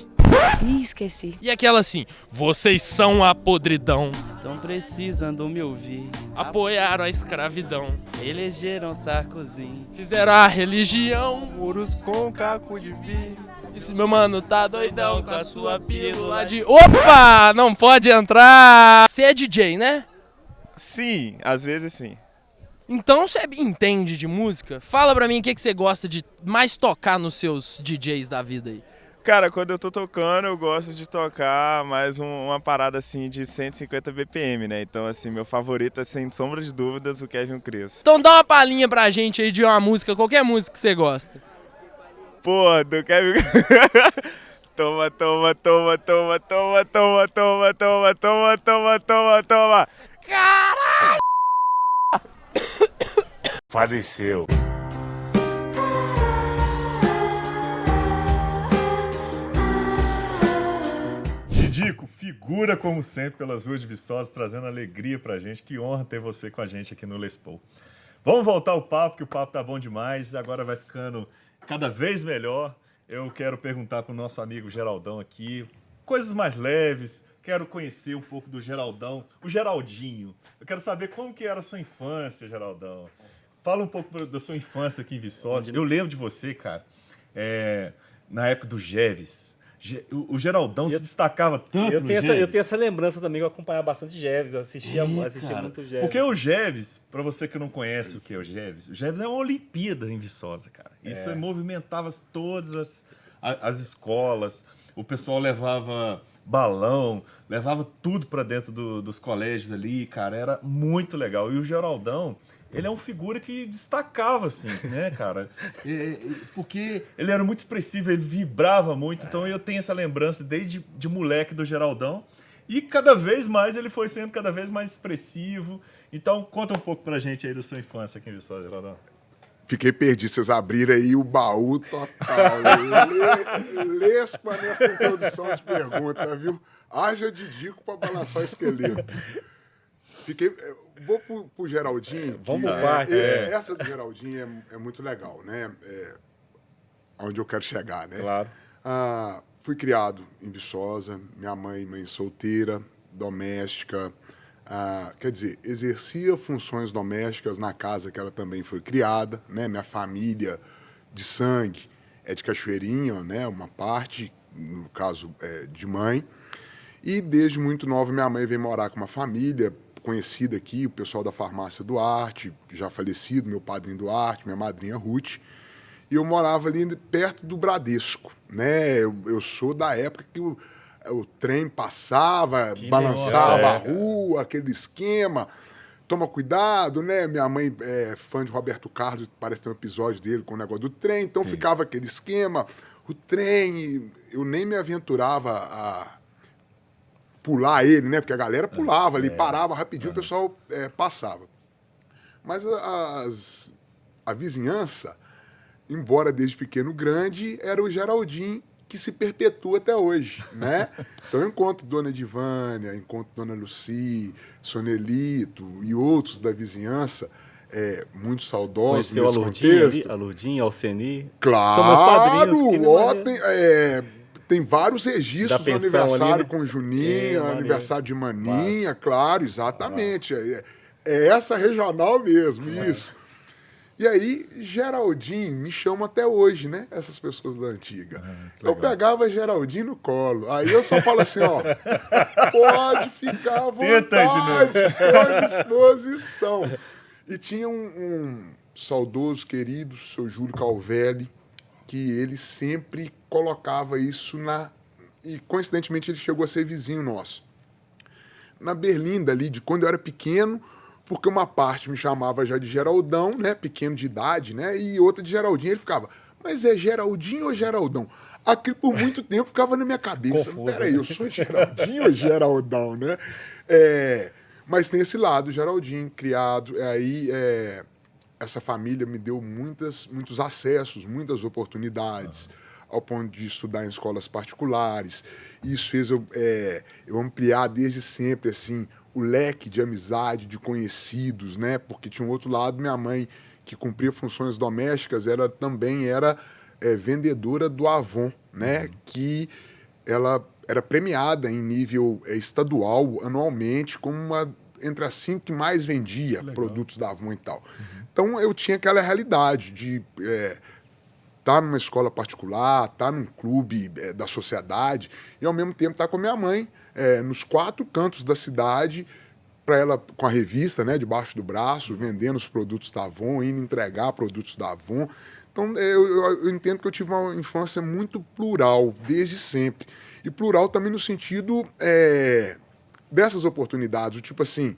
Ih, esqueci. E aquela assim, vocês são a podridão, Tão precisando me ouvir. apoiaram a escravidão, Elegeram Sarkozy. fizeram a religião. Muros com caco de vidro. E se meu mano tá doidão com a sua pílula de... Opa, não pode entrar. Você é DJ, né? Sim, às vezes sim. Então você entende de música? Fala pra mim o que você gosta de mais tocar nos seus DJs da vida aí. Cara, quando eu tô tocando, eu gosto de tocar mais uma parada assim de 150 BPM, né? Então, assim, meu favorito é, sem sombra de dúvidas, o Kevin Crespo. Então dá uma palhinha pra gente aí de uma música, qualquer música que você gosta. Pô, do Kevin... Toma, toma, toma, toma, toma, toma, toma, toma, toma, toma, toma, toma. Caralho! Faleceu. Didico, figura como sempre pelas ruas de Viçosa, trazendo alegria pra gente. Que honra ter você com a gente aqui no Les Paul. Vamos voltar ao papo, que o papo tá bom demais. Agora vai ficando cada vez melhor. Eu quero perguntar pro nosso amigo Geraldão aqui, coisas mais leves. Quero conhecer um pouco do Geraldão, o Geraldinho. Eu quero saber como que era a sua infância, Geraldão. Fala um pouco da sua infância aqui em Viçosa. Eu lembro de você, cara, na época do Jeves. O Geraldão se destacava tanto no Jeves. Eu tenho essa lembrança também, eu acompanhava bastante Jeves, eu assistia muito Jeves. Porque o Jeves, pra você que não conhece o que é o Jeves é uma Olimpíada em Viçosa, cara. Isso movimentava todas as escolas, o pessoal levava balão, levava tudo pra dentro dos colégios ali, cara, era muito legal. E o Geraldão, ele é uma figura que destacava, assim, né, cara? Porque ele era muito expressivo, ele vibrava muito, então eu tenho essa lembrança desde de moleque do Geraldão. E cada vez mais ele foi sendo cada vez mais expressivo. Então, conta um pouco pra gente aí da sua infância aqui em Viçosa, Geraldão. Fiquei perdido, vocês abriram aí o baú total. Lespa nessa introdução de pergunta, viu? Haja Didico pra balançar o esqueleto. Vou pro Geraldinho. Vamos pro parque. Essa do Geraldinho é muito legal, né? Onde eu quero chegar, né? Claro. Fui criado em Viçosa, minha mãe solteira, doméstica. Quer dizer, exercia funções domésticas na casa que ela também foi criada, né? Minha família de sangue é de Cachoeirinha, né? Uma parte, no caso, de mãe. E desde muito nova, minha mãe veio morar com uma família conhecida aqui, o pessoal da farmácia Duarte, já falecido, meu padrinho Duarte, minha madrinha Ruth. E eu morava ali perto do Bradesco, né? Eu sou da época que o trem passava, balançava a rua, aquele esquema. toma cuidado, né? Minha mãe é fã de Roberto Carlos, parece ter um episódio dele com o negócio do trem, então ficava aquele esquema, o trem, eu nem me aventurava a pular ele, né? Porque a galera pulava ali, parava rapidinho, o pessoal passava. Mas a vizinhança, embora desde pequeno grande, era o Geraldinho que se perpetua até hoje, né? Então eu encontro Dona Divânia, encontro Dona Luci, Sonelito e outros da vizinhança, muito saudosos Conheceu a nesse Lourdinha ali, contexto. a Lourdinha, a Alceni. Claro! São meus padrinhos. Que Ó, memória. tem vários registros Da do pensão aniversário ali, né? com o Juninho, maneiro. aniversário de Maninha, claro, exatamente. É essa regional mesmo, isso. E aí, Geraldinho me chama até hoje, né? Essas pessoas da antiga. Eu pegava Geraldinho no colo. Aí eu só falo assim, ó, pode ficar à vontade, à disposição. E tinha um saudoso, querido, seu Júlio Calvelli, que ele sempre colocava isso E, coincidentemente, ele chegou a ser vizinho nosso. Na Berlinda ali, de quando eu era pequeno, porque uma parte me chamava já de Geraldão, né? Pequeno de idade, né? E outra de Geraldinho. Ele ficava, mas é Geraldinho ou Geraldão? Aquilo por muito tempo ficava na minha cabeça. Confuso, Peraí, né? eu sou Geraldinho ou Geraldão, né? Mas tem esse lado, Geraldinho, criado. Essa família me deu muitos acessos, muitas oportunidades, ao ponto de estudar em escolas particulares. E isso fez eu ampliar desde sempre, assim, o leque de amizade, de conhecidos, né? Porque tinha um outro lado, minha mãe, que cumpria funções domésticas, ela também era vendedora do Avon, né? Que ela era premiada em nível estadual, anualmente, como entre as 5 que mais vendia produtos da Avon e tal. Então, eu tinha aquela realidade de estar numa escola particular, estar num clube da sociedade e, ao mesmo tempo, estar com a minha mãe nos 4 cantos da cidade, para ela com a revista, né, debaixo do braço, vendendo os produtos da Avon, indo entregar produtos da Avon. Então, eu entendo que eu tive uma infância muito plural, desde sempre. E plural também no sentido dessas oportunidades. Tipo assim,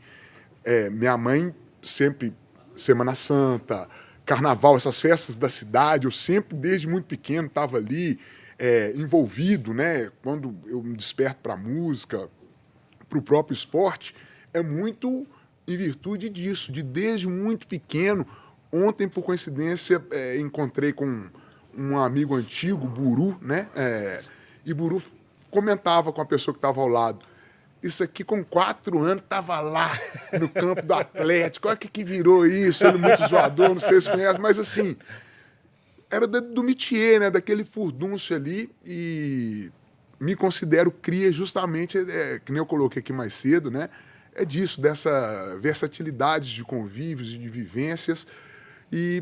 minha mãe sempre, Semana Santa, Carnaval, essas festas da cidade, eu sempre, desde muito pequeno, estava ali envolvido, né? Quando eu me desperto para a música, para o próprio esporte, é muito em virtude disso, de desde muito pequeno. Ontem, por coincidência, encontrei com um amigo antigo, Buru, né? E Buru comentava com a pessoa que estava ao lado. Isso aqui, com 4 anos, estava lá no campo do Atlético. Olha que virou isso. Ele muito zoador, não sei se conhece, mas assim, era do métier, né? Daquele furdúncio ali. E me considero cria justamente, que nem eu coloquei aqui mais cedo, né? É disso, dessa versatilidade de convívios e de vivências. E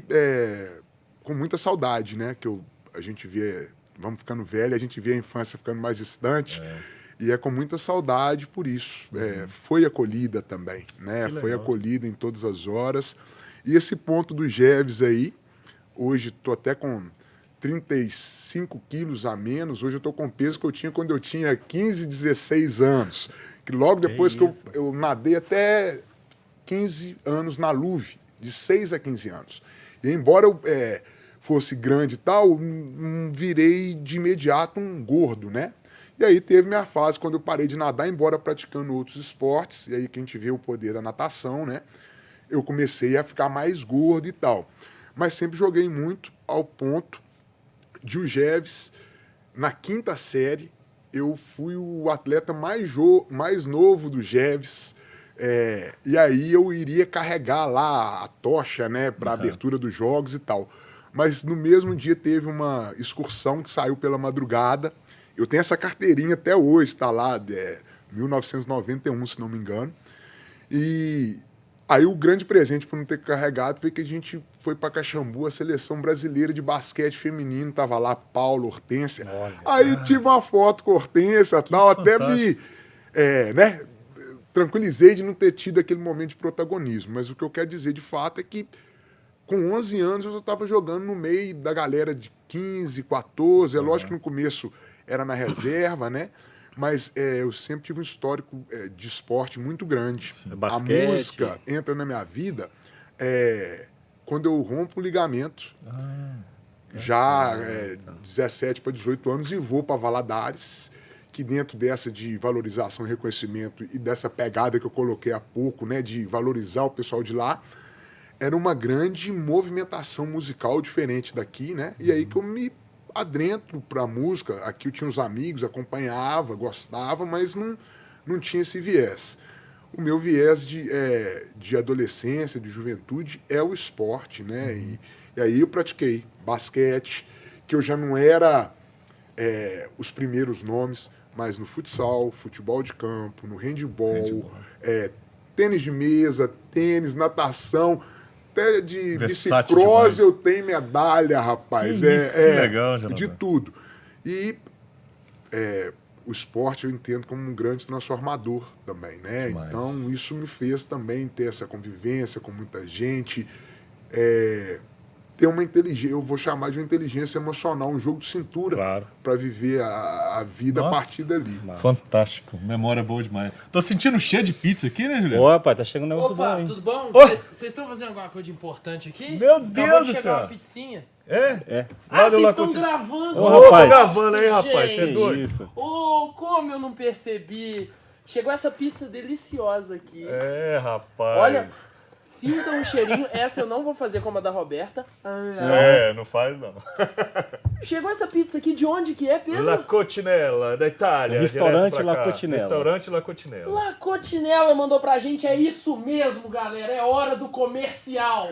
com muita saudade, né? Que a gente vê, vamos ficando velho, a gente vê a infância ficando mais distante. E com muita saudade por isso. Foi acolhida também, né? Foi acolhida em todas as horas. E esse ponto do Jeves aí, hoje estou até com 35 quilos a menos. Hoje eu estou com o peso que eu tinha quando eu tinha 15, 16 anos. Que logo depois que eu nadei até 15 anos na Luve, de 6 a 15 anos. E embora eu fosse grande e tal, virei de imediato um gordo, né? E aí teve minha fase quando eu parei de nadar, embora praticando outros esportes, e aí que a gente vê o poder da natação, né? Eu comecei a ficar mais gordo e tal. Mas sempre joguei muito, ao ponto de o Jeves, na 5ª série, eu fui o atleta mais novo do Jeves, e aí eu iria carregar lá a tocha, né, para a abertura dos jogos e tal. Mas no mesmo dia teve uma excursão que saiu pela madrugada. Eu tenho essa carteirinha até hoje, está lá, 1991, se não me engano. E aí o grande presente por não ter carregado foi que a gente foi para Caxambu, a seleção brasileira de basquete feminino, tava lá Paulo, Hortência. Aí tive uma foto com Hortência e tal, até me tranquilizei de não ter tido aquele momento de protagonismo. Mas o que eu quero dizer de fato é que com 11 anos eu já estava jogando no meio da galera de 15, 14. É lógico que no começo era na reserva, né? Mas eu sempre tive um histórico de esporte muito grande. Basquete. A música entra na minha vida quando eu rompo o ligamento. Já 17 para 18 anos e vou para Valadares, que dentro dessa de valorização e reconhecimento e dessa pegada que eu coloquei há pouco, né, de valorizar o pessoal de lá, era uma grande movimentação musical diferente daqui, né? E aí que eu me adentro para a música. Aqui eu tinha uns amigos, acompanhava, gostava, mas não tinha esse viés. O meu viés de adolescência, de juventude, é o esporte, né? E aí eu pratiquei basquete, que eu já não era os primeiros nomes, mas no futsal, futebol de campo, no handball, tênis de mesa, tênis, natação, até de bicicross eu tenho medalha, rapaz. Que legal, Jonathan. De tudo. E o esporte eu entendo como um grande transformador também, né? Demais. Então isso me fez também ter essa convivência com muita gente, ter uma inteligência, eu vou chamar de uma inteligência emocional, um jogo de cintura para viver a vida a partir dali. Fantástico, memória boa demais. Tô sentindo cheio de pizza aqui, né, Juliano? Ô, rapaz, tá chegando um negócio bom, hein? Tudo bom? Ô! Vocês estão fazendo alguma coisa importante aqui? Meu Acabou Deus de do chegar céu! uma pizzinha. É? Ah, Lá do vocês La estão Continental. gravando! Ô, Tô rapaz. gravando aí, rapaz, você é Gente. doido? Isso. Ô, como eu não percebi! Chegou essa pizza deliciosa aqui. Rapaz. Olha, sintam um cheirinho. Essa eu não vou fazer como a da Roberta. Não faz não. Chegou essa pizza aqui, de onde que é, Pedro? La Cotinella, da Itália. O restaurante direto pra La cá. Cotinella. Restaurante La Cotinella. La Cotinella mandou pra gente, é isso mesmo, galera, é hora do comercial.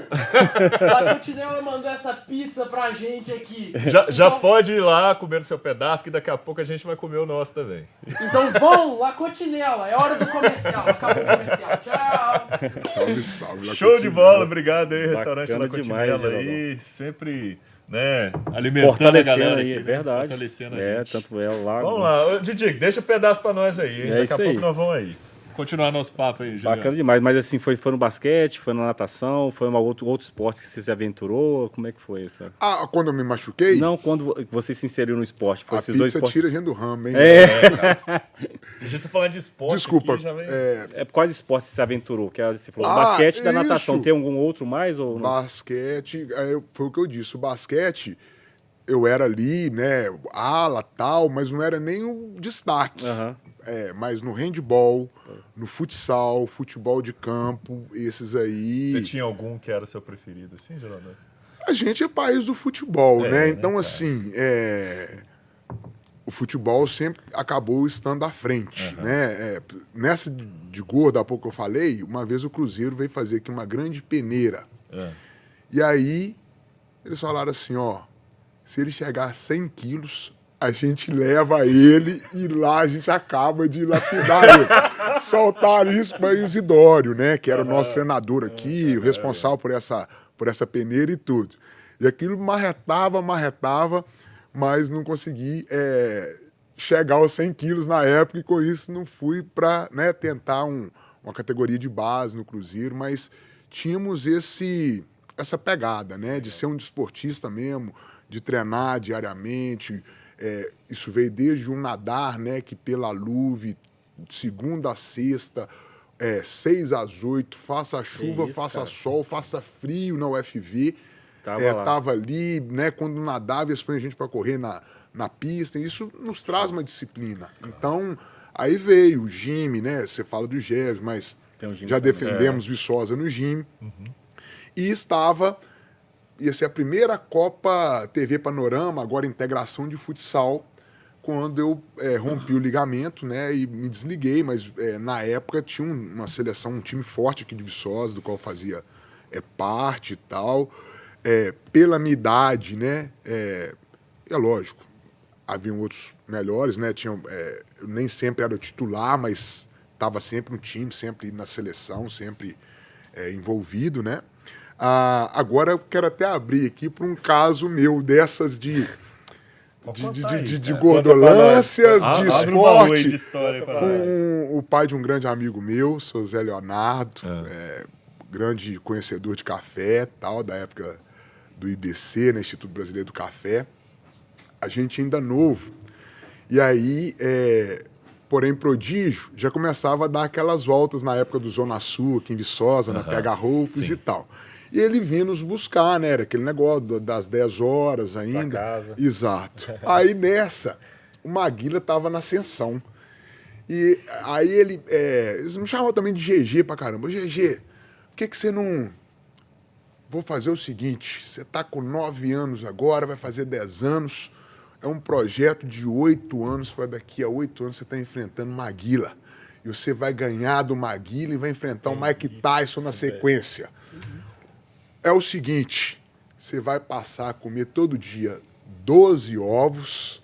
La Cotinella mandou essa pizza pra gente aqui. Já pode ir lá comer o seu pedaço, que daqui a pouco a gente vai comer o nosso também. Então vão, La Cotinella, é hora do comercial. Acabou o comercial, tchau. Salve, salve. La Show de Cotinella. bola, obrigado aí, restaurante Bacana La Cotinella demais, aí, sempre, né, alimentando a Fortalecendo galera aí, aqui, é verdade. Fortalecendo a gente. Tanto ela lá. Vamos lá, ô, Didi, deixa um pedaço pra nós aí, hein? É Daqui a isso pouco aí. nós vamos aí. Continuar nosso papo aí, Juliano. Bacana demais, mas assim, foi no basquete, foi na natação, foi outro esporte que você se aventurou? Como é que foi isso? Quando eu me machuquei, Não, quando você se inseriu no esporte, foi a esses dois pizza esportes. tira a gente do ramo, hein? A gente tá falando de esporte Desculpa. aqui, já vem... Quais esportes você se aventurou? Que você falou, Ah, basquete e da isso. natação, tem algum outro mais? Ou não? Basquete, foi o que eu disse, o basquete, eu era ali, né, ala, tal, mas não era nem o destaque. Aham. Mas no handball, no futsal, futebol de campo, esses aí... Você tinha algum que era o seu preferido, assim, Geraldo? A gente é país do futebol, né? né, Então, cara? assim, o futebol sempre acabou estando à frente, né? Nessa de gordo, há pouco eu falei, uma vez o Cruzeiro veio fazer aqui uma grande peneira. E aí, eles falaram assim, ó, se ele chegar a 100 quilos, a gente leva ele e lá a gente acaba de lapidar ele. Soltaram isso para Isidório, né? Que era o nosso treinador aqui, o responsável por essa peneira e tudo. E aquilo marretava, mas não consegui chegar aos 100 quilos na época e com isso não fui para tentar uma categoria de base no Cruzeiro, mas tínhamos essa pegada, né? De ser um desportista mesmo, de treinar diariamente. Isso veio desde um nadar, né? Que pela Luve, segunda a sexta, 6 às 8, faça chuva, isso, faça cara. sol, faça frio na UFV. Lá. Tava ali, né? Quando nadava, eles põem a gente para correr na pista. E isso nos traz uma disciplina. Então, aí veio o Jimmy, né? Você fala do Gés, mas Tem o Jimmy já também. defendemos Viçosa no Jimmy. E ia ser a primeira Copa TV Panorama, agora integração de futsal, quando eu rompi o ligamento, né, e me desliguei, mas na época tinha uma seleção, um time forte aqui de Viçosa, do qual eu fazia parte e tal. Pela minha idade, né, é lógico, haviam outros melhores, né, eu nem sempre era titular, mas estava sempre no time, sempre na seleção, sempre envolvido, né. Agora eu quero até abrir aqui para um caso meu dessas de gordolâncias, de Abre um baú aí esporte, de história pra nós. com o pai de um grande amigo meu, seu Zé Leonardo, grande conhecedor de café, tal, da época do IBC, né, Instituto Brasileiro do Café. A gente ainda novo. E aí porém prodígio, já começava a dar aquelas voltas na época do Zona Sul, aqui em Viçosa, na PH Rolfes e tal. E ele vinha nos buscar, né? Era aquele negócio das 10 horas ainda. Pra casa. Exato. Aí nessa, o Maguila tava na ascensão. E aí eles me chamavam também de GG pra caramba. GG, por que você não... Vou fazer o seguinte, você tá com 9 anos agora, vai fazer 10 anos, é um projeto de 8 anos, para daqui a 8 anos você tá enfrentando Maguila. E você vai ganhar do Maguila e vai enfrentar o Mike Tyson na sequência. É o seguinte, você vai passar a comer todo dia 12 ovos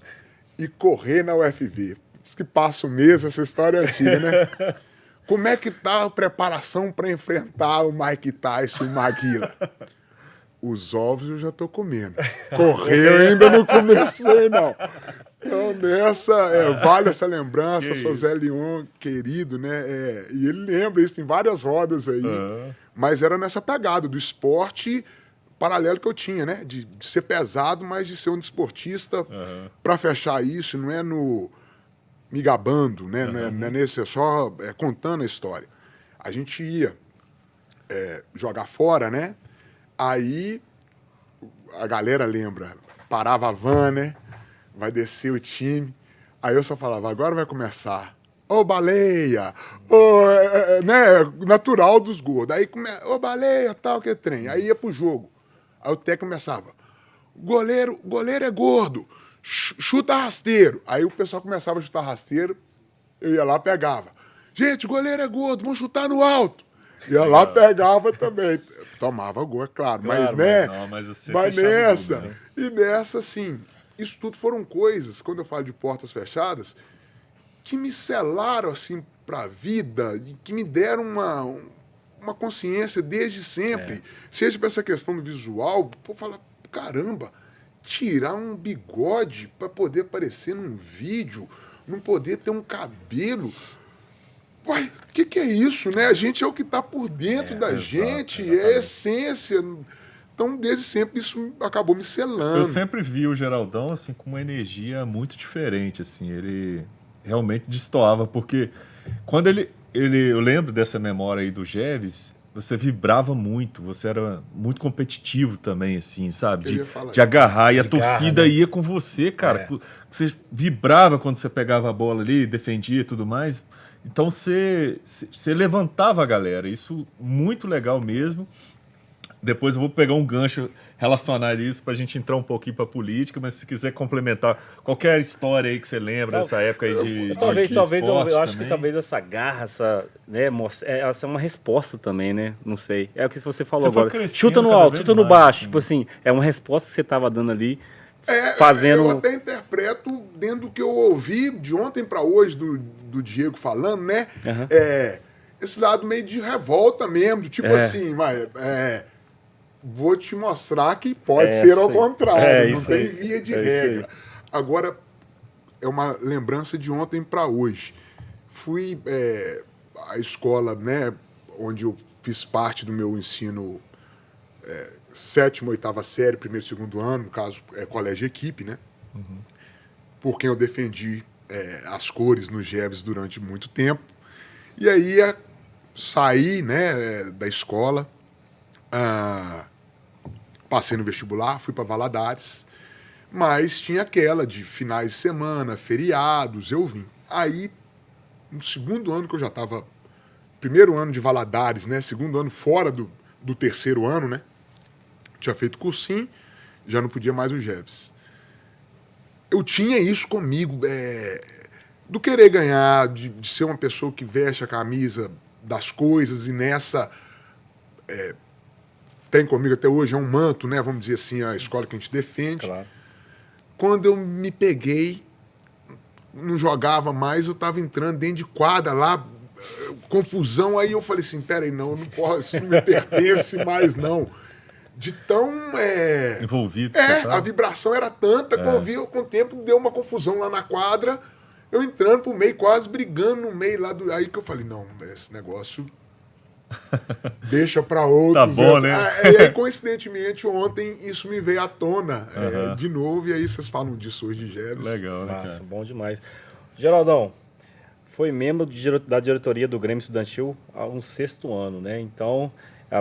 e correr na UFV. Diz que passa o mês, essa história é antiga, né? Como é que tá a preparação para enfrentar o Mike Tyson e o Maguila? Os ovos eu já tô comendo. Correr eu ainda não comecei, não. Então, vale essa lembrança, sou Zé Leon, querido, né? E ele lembra isso, tem várias rodas aí. Mas era nessa pegada do esporte paralelo que eu tinha, né? De ser pesado, mas de ser um desportista. Para fechar isso, não é no... me gabando, né? Não é nesse, é só contando a história. A gente ia jogar fora, né? Aí a galera lembra, parava a van, né? Vai descer o time. Aí eu só falava, agora vai começar. Ô, baleia! Ô, né? Natural dos gordos. Aí ô, baleia, tal, que trem. Aí ia pro jogo. Aí o técnico começava, goleiro é gordo. Chuta rasteiro. Aí o pessoal começava a chutar rasteiro, eu ia lá, pegava. Gente, goleiro é gordo, vamos chutar no alto. Ia lá, pegava também. Tomava gol, é claro, mas né? Mas nessa, tudo, né? E nessa, assim, isso tudo foram coisas, quando eu falo de portas fechadas, que me selaram, assim, pra vida, e que me deram uma consciência desde sempre. Seja pra essa questão do visual, pô, fala, caramba, tirar um bigode para poder aparecer num vídeo, não poder ter um cabelo. Uai, o que é isso, né? A gente é o que está por dentro da gente, é a essência. Então, desde sempre, isso acabou me selando. Eu sempre vi o Geraldão, assim, com uma energia muito diferente, assim. Ele realmente destoava, porque quando eu lembro dessa memória aí do Jeves, você vibrava muito, você era muito competitivo também, assim, sabe? De agarrar, e a torcida, né? Ia com você, cara. Você vibrava quando você pegava a bola ali, defendia e tudo mais. Então você levantava a galera, isso muito legal mesmo. Depois eu vou pegar um gancho, relacionar isso pra gente entrar um pouquinho pra política, mas se quiser complementar qualquer história aí que você lembra dessa época aí de talvez eu acho também. que talvez essa garra, essa é uma resposta também, né? Não sei. É o que você falou agora. Chuta no alto, chuta no baixo. Tipo assim, é uma resposta que você tava dando ali, fazendo... Eu até interpreto dentro do que eu ouvi de ontem para hoje do Diego falando, né? Esse lado meio de revolta mesmo, de tipo assim, vou te mostrar que pode ser ao contrário, não tem via de regra. Agora, é uma lembrança de ontem para hoje. Fui à escola, né, onde eu fiz parte do meu ensino 7ª, 8ª série, 1º e 2º ano, no caso, colégio equipe, né? Por quem eu defendi as cores nos Jeves durante muito tempo. E aí saí, né, da escola, passei no vestibular, fui para Valadares, mas tinha aquela de finais de semana, feriados, eu vim. Aí, no 2º ano que eu já estava, 1º ano de Valadares, né, 2º ano fora do 3º ano, né, tinha feito cursinho, já não podia mais o Jeves. Eu tinha isso comigo, do querer ganhar, de ser uma pessoa que veste a camisa das coisas, e nessa tem comigo até hoje, é um manto, né? Vamos dizer assim, a escola que a gente defende. Claro. Quando eu me peguei, não jogava mais, eu estava entrando dentro de quadra lá, confusão, aí eu falei assim, peraí, não posso, isso não me pertence mais, não. De tão... envolvido. A vibração era tanta, com o tempo deu uma confusão lá na quadra, eu entrando pro meio, quase brigando no meio lá do... Aí que eu falei, não, esse negócio deixa pra outros. Tá bom, né? E aí, coincidentemente, ontem isso me veio à tona de novo, e aí vocês falam disso hoje de Jeves. Legal, né, Nossa, cara? bom demais. Geraldão, foi membro da diretoria do Grêmio Estudantil há um 6º ano, né? Então,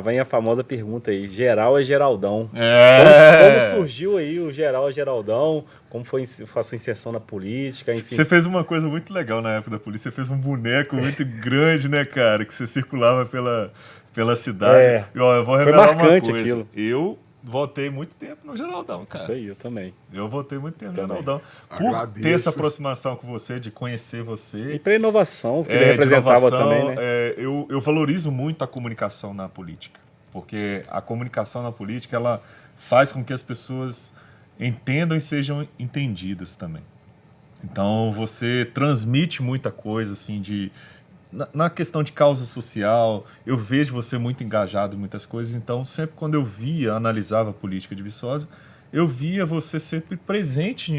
vem a famosa pergunta aí, geral é Geraldão. Como surgiu aí o geral é Geraldão? Como foi a sua inserção na política? Enfim. Você fez uma coisa muito legal na época da polícia, você fez um boneco muito grande, né, cara? Que você circulava pela cidade. E, ó, eu vou revelar uma coisa. Aquilo. Eu votei muito tempo no Geraldão, cara. Isso aí, eu também. Eu votei muito tempo no Geraldão. Por Agradeço. ter essa aproximação com você, de conhecer você. E pela inovação, que ele representava também, né? Eu valorizo muito a comunicação na política. Porque a comunicação na política, ela faz com que as pessoas entendam e sejam entendidas também. Então, você transmite muita coisa, assim, na questão de causa social. Eu vejo você muito engajado em muitas coisas, então sempre quando eu analisava a política de Viçosa, eu via você sempre presente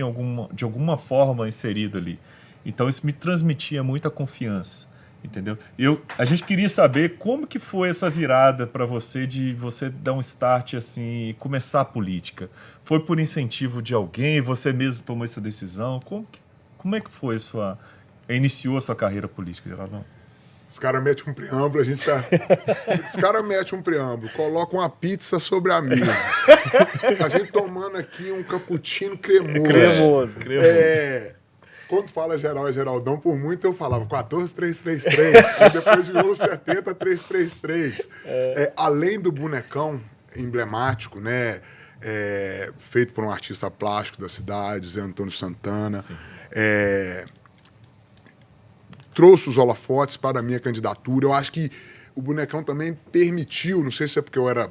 de alguma forma inserido ali. Então isso me transmitia muita confiança, entendeu? A gente queria saber como que foi essa virada para você, de você dar um start assim e começar a política. Foi por incentivo de alguém? Você mesmo tomou essa decisão? Como é que foi iniciou a sua carreira política, Geraldão? Os caras metem um preâmbulo, Os caras metem um preâmbulo, colocam uma pizza sobre a mesa. A gente tomando aqui um cappuccino cremoso. Quando fala geral é Geraldão, por muito eu falava 14333, e depois virou 70333. Além do bonecão emblemático, né? Feito por um artista plástico da cidade, Zé Antônio Santana. Trouxe os holofotes para a minha candidatura. Eu acho que o bonecão também permitiu, não sei se é porque eu era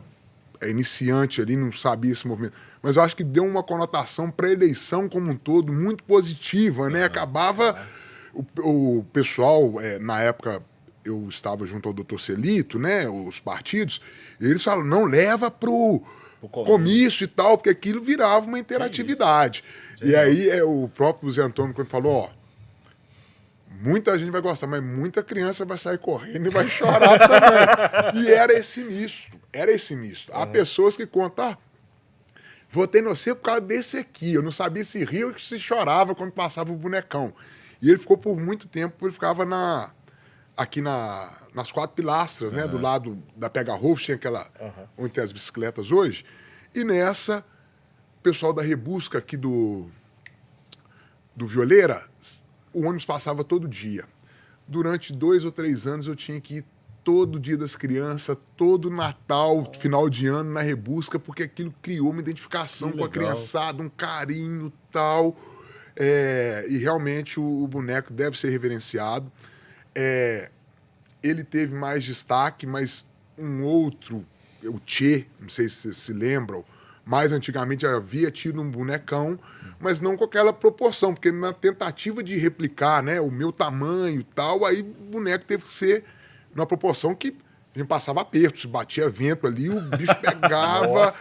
iniciante ali, não sabia esse movimento, mas eu acho que deu uma conotação para a eleição como um todo muito positiva, né? Acabava o pessoal, na época eu estava junto ao doutor Celito, né? Os partidos, e eles falam, não, leva pro comício e tal, porque aquilo virava uma interatividade. E aí o próprio Zé Antônio, quando falou, muita gente vai gostar, mas muita criança vai sair correndo e vai chorar também. E era esse misto. Há pessoas que contam, votei no você por causa desse aqui. Eu não sabia se ria ou se chorava quando passava o bonecão. E ele ficou por muito tempo, ele ficava aqui nas 4 pilastras, né? Do lado da Pega Rolf, tinha aquela onde tem as bicicletas hoje. E nessa, o pessoal da Rebusca aqui do Violeira, o ônibus passava todo dia. Durante 2 ou 3 anos eu tinha que ir todo dia das crianças, todo Natal, final de ano, na Rebusca, porque aquilo criou uma identificação com a criançada, um carinho e tal. E realmente o boneco deve ser reverenciado. Ele teve mais destaque, mas um outro, o Tchê, não sei se vocês se lembram, mais antigamente havia tido um bonecão, mas não com aquela proporção, porque na tentativa de replicar, né, o meu tamanho e tal, aí o boneco teve que ser numa proporção que a gente passava aperto, se batia vento ali, o bicho pegava,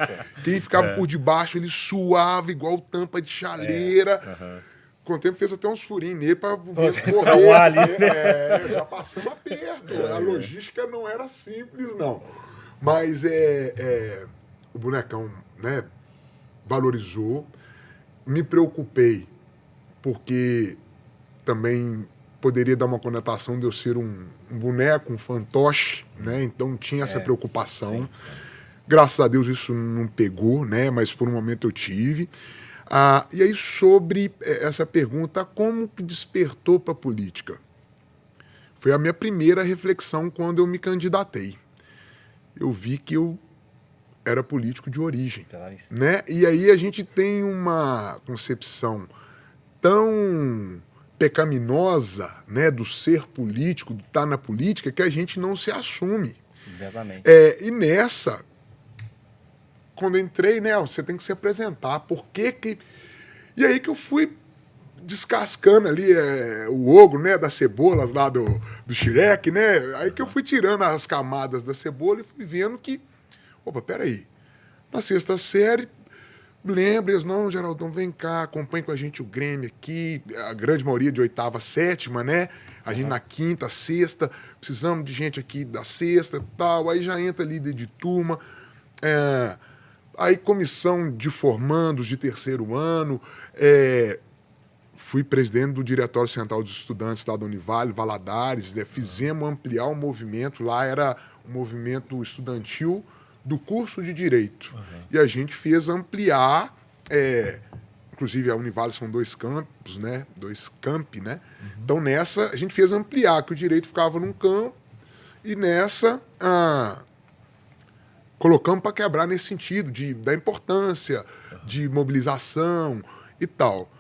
quem ficava por debaixo, ele suava igual tampa de chaleira. Com o tempo fez até uns furinhos nele para ver correr. Já passamos aperto. A logística não era simples, não. Mas o bonecão, né, valorizou. Me preocupei, porque também poderia dar uma conotação de eu ser um boneco, um fantoche, né? Então tinha essa preocupação. Sim. Graças a Deus isso não pegou, né? Mas por um momento eu tive. E aí, sobre essa pergunta, como que despertou para a política? Foi a minha primeira reflexão quando eu me candidatei. Eu vi que eu era político de origem, né? E aí a gente tem uma concepção tão pecaminosa, né, do ser político, do estar na política, que a gente não se assume. Exatamente. E nessa, quando eu entrei, né, você tem que se apresentar. Por que... E aí que eu fui descascando ali o ogro, né, das cebolas lá do Shrek, né? Aí que eu fui tirando as camadas da cebola e fui vendo que, opa, peraí, na 6ª série, lembre, não, Geraldão, vem cá, acompanhe com a gente o Grêmio aqui, a grande maioria de 8ª, 7ª, né? A gente na 5ª, 6ª, precisamos de gente aqui da 6ª e tal, aí já entra líder de turma, aí comissão de formandos de 3º ano, fui presidente do Diretório Central dos Estudantes lá da Univale, Valadares, né? Fizemos ampliar o movimento, lá era um movimento estudantil do curso de Direito. E a gente fez ampliar, inclusive a Univale são 2 campos, né? 2 campi, né? Então nessa a gente fez ampliar, que o Direito ficava num campo, e nessa colocamos para quebrar nesse sentido, da importância de mobilização e tal.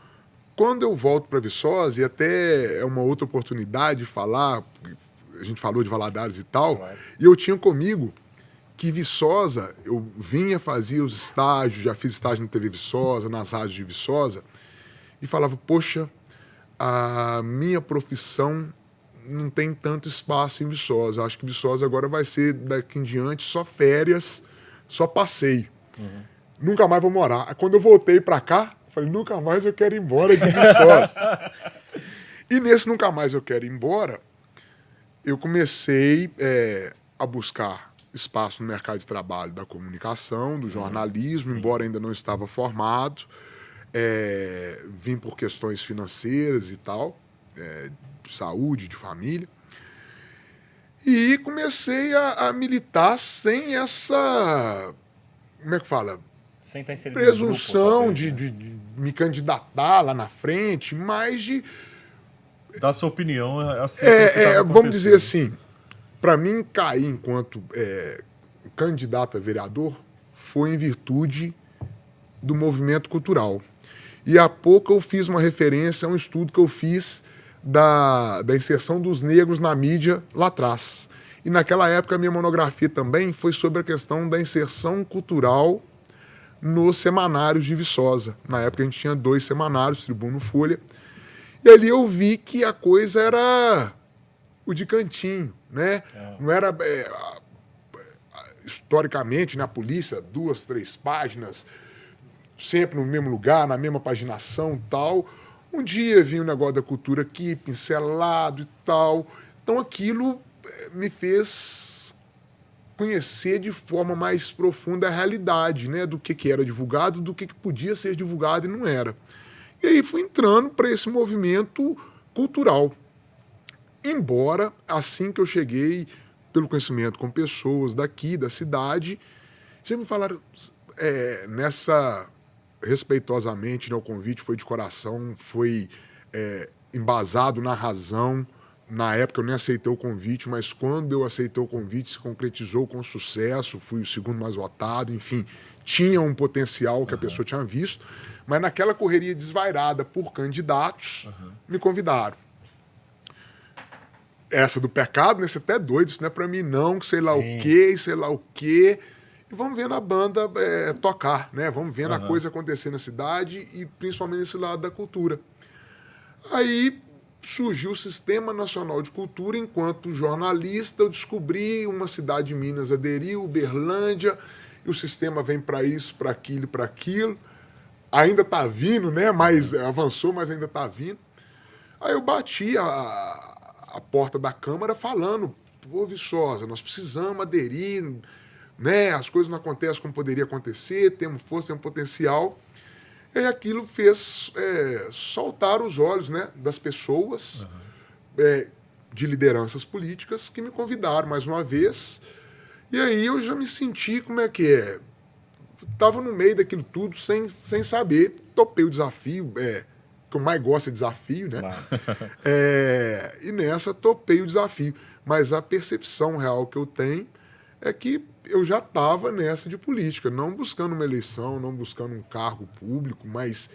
Quando eu volto para Viçosa, e até é uma outra oportunidade de falar, a gente falou de Valadares e tal, e eu tinha comigo que Viçosa, eu vinha, fazia os estágios, já fiz estágio na TV Viçosa, nas rádios de Viçosa, e falava, poxa, a minha profissão não tem tanto espaço em Viçosa. Eu acho que Viçosa agora vai ser, daqui em diante, só férias, só passeio. Nunca mais vou morar. Aí, quando eu voltei para cá, falei, nunca mais eu quero ir embora de Viçosa. E nesse nunca mais eu quero ir embora, eu comecei a buscar espaço no mercado de trabalho da comunicação, do jornalismo, embora ainda não estava formado. Vim por questões financeiras e tal, de saúde, de família. E comecei a militar sem essa, como é que fala? Sem estar inserido presunção no grupo, de me candidatar lá na frente, mas de... Dar sua opinião acerca vamos dizer assim, para mim cair enquanto candidato a vereador foi em virtude do movimento cultural. E há pouco eu fiz uma referência a um estudo que eu fiz da inserção dos negros na mídia lá atrás. E naquela época a minha monografia também foi sobre a questão da inserção cultural nos semanários de Viçosa. Na época a gente tinha 2 semanários, Tribuno e Folha. E ali eu vi que a coisa era o de cantinho, né? Não era, historicamente, na polícia, 2, 3 páginas, sempre no mesmo lugar, na mesma paginação e tal. Um dia vinha o negócio da cultura aqui, pincelado e tal. Então aquilo me fez conhecer de forma mais profunda a realidade, né? Do que era divulgado, do que podia ser divulgado e não era. E aí fui entrando para esse movimento cultural. Embora, assim que eu cheguei, pelo conhecimento com pessoas daqui, da cidade, já me falaram, respeitosamente, né, o convite foi de coração, foi embasado na razão. Na época eu nem aceitei o convite, mas quando eu aceitei o convite se concretizou com sucesso, fui o segundo mais votado, enfim, tinha um potencial que a pessoa tinha visto, mas naquela correria desvairada por candidatos, me convidaram. Essa do pecado, né? Você até é doido, isso não é pra mim não, que sei lá o quê, sei lá o quê. E vamos vendo a banda tocar, né? Vamos vendo a coisa acontecer na cidade e principalmente nesse lado da cultura. Aí surgiu o Sistema Nacional de Cultura. Enquanto jornalista, eu descobri uma cidade de Minas aderiu, Uberlândia, e o sistema vem para isso, para aquilo, para aquilo. Ainda está vindo, né? Mas avançou, mas ainda está vindo. Aí eu bati a porta da Câmara falando, pô, Viçosa, nós precisamos aderir, né? As coisas não acontecem como poderia acontecer, temos força, temos potencial. E aquilo fez soltar os olhos, né, das pessoas, de lideranças políticas que me convidaram mais uma vez. E aí eu já me senti, como é que é? Estava no meio daquilo tudo sem saber. Topei o desafio, que eu mais gosto é desafio, né? E nessa topei o desafio. Mas a percepção real que eu tenho é que eu já estava nessa de política, não buscando uma eleição, não buscando um cargo público, mas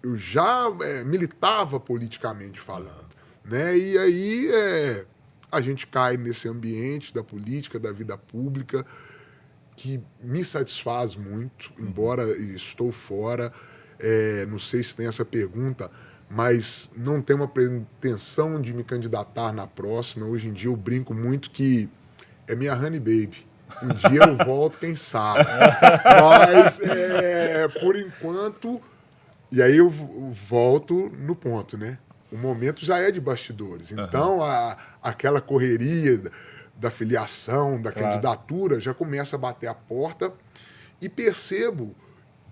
eu já militava politicamente falando, né? E aí a gente cai nesse ambiente da política, da vida pública, que me satisfaz muito, embora estou fora. Não sei se tem essa pergunta, mas não tenho uma pretensão de me candidatar na próxima. Hoje em dia eu brinco muito que é minha honey baby. Um dia eu volto, quem sabe. Mas, por enquanto... E aí eu volto no ponto, né? O momento já é de bastidores. Então, aquela correria da filiação, da candidatura, já começa a bater a porta e percebo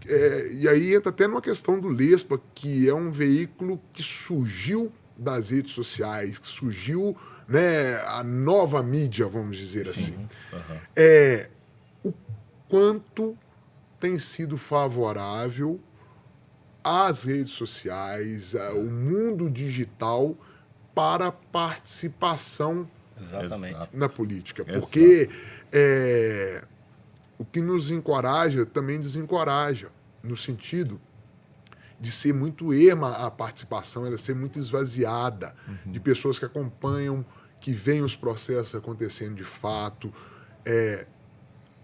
E aí entra até numa questão do Lespa, que é um veículo que surgiu das redes sociais, que surgiu, né, a nova mídia, vamos dizer assim. O quanto tem sido favorável às redes sociais, ao mundo digital para a participação na política. Porque o que nos encoraja também desencoraja, no sentido de ser muito erma a participação, ela ser muito esvaziada, de pessoas que acompanham, que veem os processos acontecendo de fato.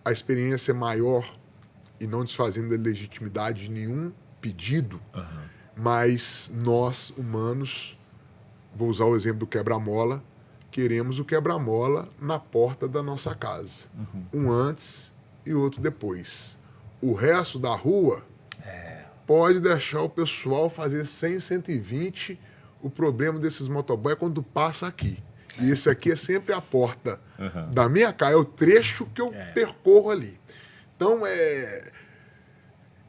A experiência é maior e não desfazendo a legitimidade de nenhum pedido, mas nós, humanos, vou usar o exemplo do quebra-mola, queremos o quebra-mola na porta da nossa casa. Um antes e outro depois. O resto da rua pode deixar o pessoal fazer 100, 120. O problema desses motoboy é quando passa aqui. E esse aqui é sempre a porta da minha casa, é o trecho que eu percorro ali. Então,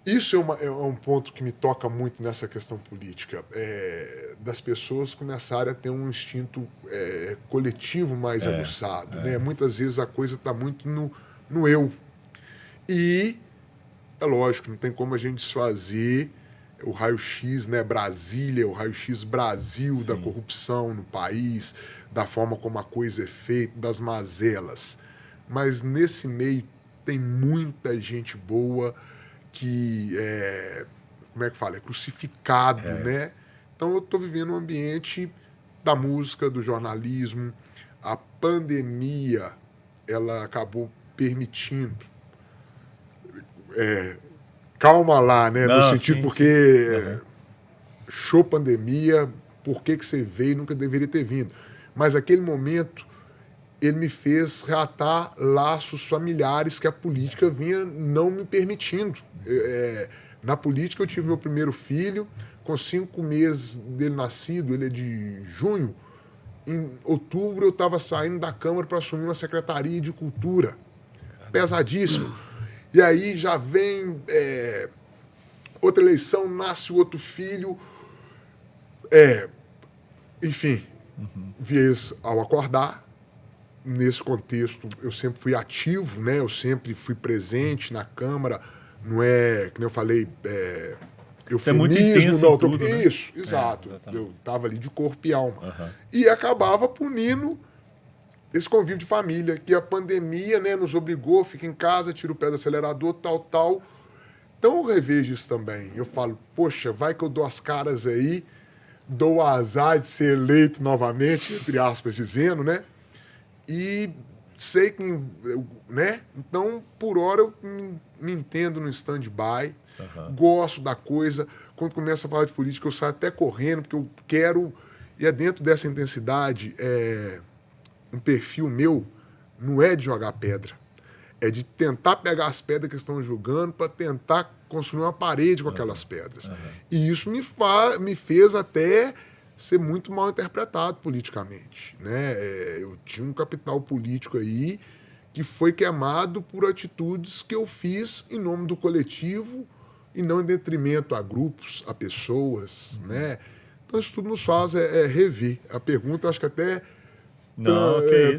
isso é um ponto que me toca muito nessa questão política, das pessoas começarem a ter um instinto coletivo mais aguçado. Né? Muitas vezes a coisa está muito no eu. E, é lógico, não tem como a gente desfazer o raio-x, né, Brasília, o raio-x Brasil da corrupção no país, da forma como a coisa é feita, das mazelas. Mas nesse meio tem muita gente boa que como é que fala? É crucificado, né? Então eu estou vivendo um ambiente da música, do jornalismo. A pandemia, ela acabou permitindo. Calma lá, né? No sentido, porque show pandemia, por que você veio e nunca deveria ter vindo? Mas aquele momento, ele me fez reatar laços familiares que a política vinha não me permitindo. Na política, eu tive meu primeiro filho, com 5 meses dele nascido, ele é de junho. Em outubro, eu estava saindo da Câmara para assumir uma Secretaria de Cultura. Pesadíssimo. E aí já vem outra eleição, nasce o outro filho. Enfim, vez ao acordar, nesse contexto, eu sempre fui ativo, né? Eu sempre fui presente na Câmara. Não é, que nem eu falei, Você é muito intenso em tudo, né? Isso, exato. Eu estava ali de corpo e alma. E acabava punindo esse convívio de família, que a pandemia, né, nos obrigou, fica em casa, tira o pé do acelerador, tal. Então eu revejo isso também. Eu falo, poxa, vai que eu dou as caras aí, dou o azar de ser eleito novamente, entre aspas, dizendo, né? E sei que, né? Então, por hora, eu me entendo no stand-by, gosto da coisa. Quando começa a falar de política, eu saio até correndo, porque eu quero... E é dentro dessa intensidade, um perfil meu não é de jogar pedra, é de tentar pegar as pedras que estão jogando para tentar construir uma parede com aquelas pedras. E isso me fez até ser muito mal interpretado politicamente, né? Eu tinha um capital político aí que foi queimado por atitudes que eu fiz em nome do coletivo e não em detrimento a grupos, a pessoas, né? Então isso tudo nos faz rever. A pergunta, acho que até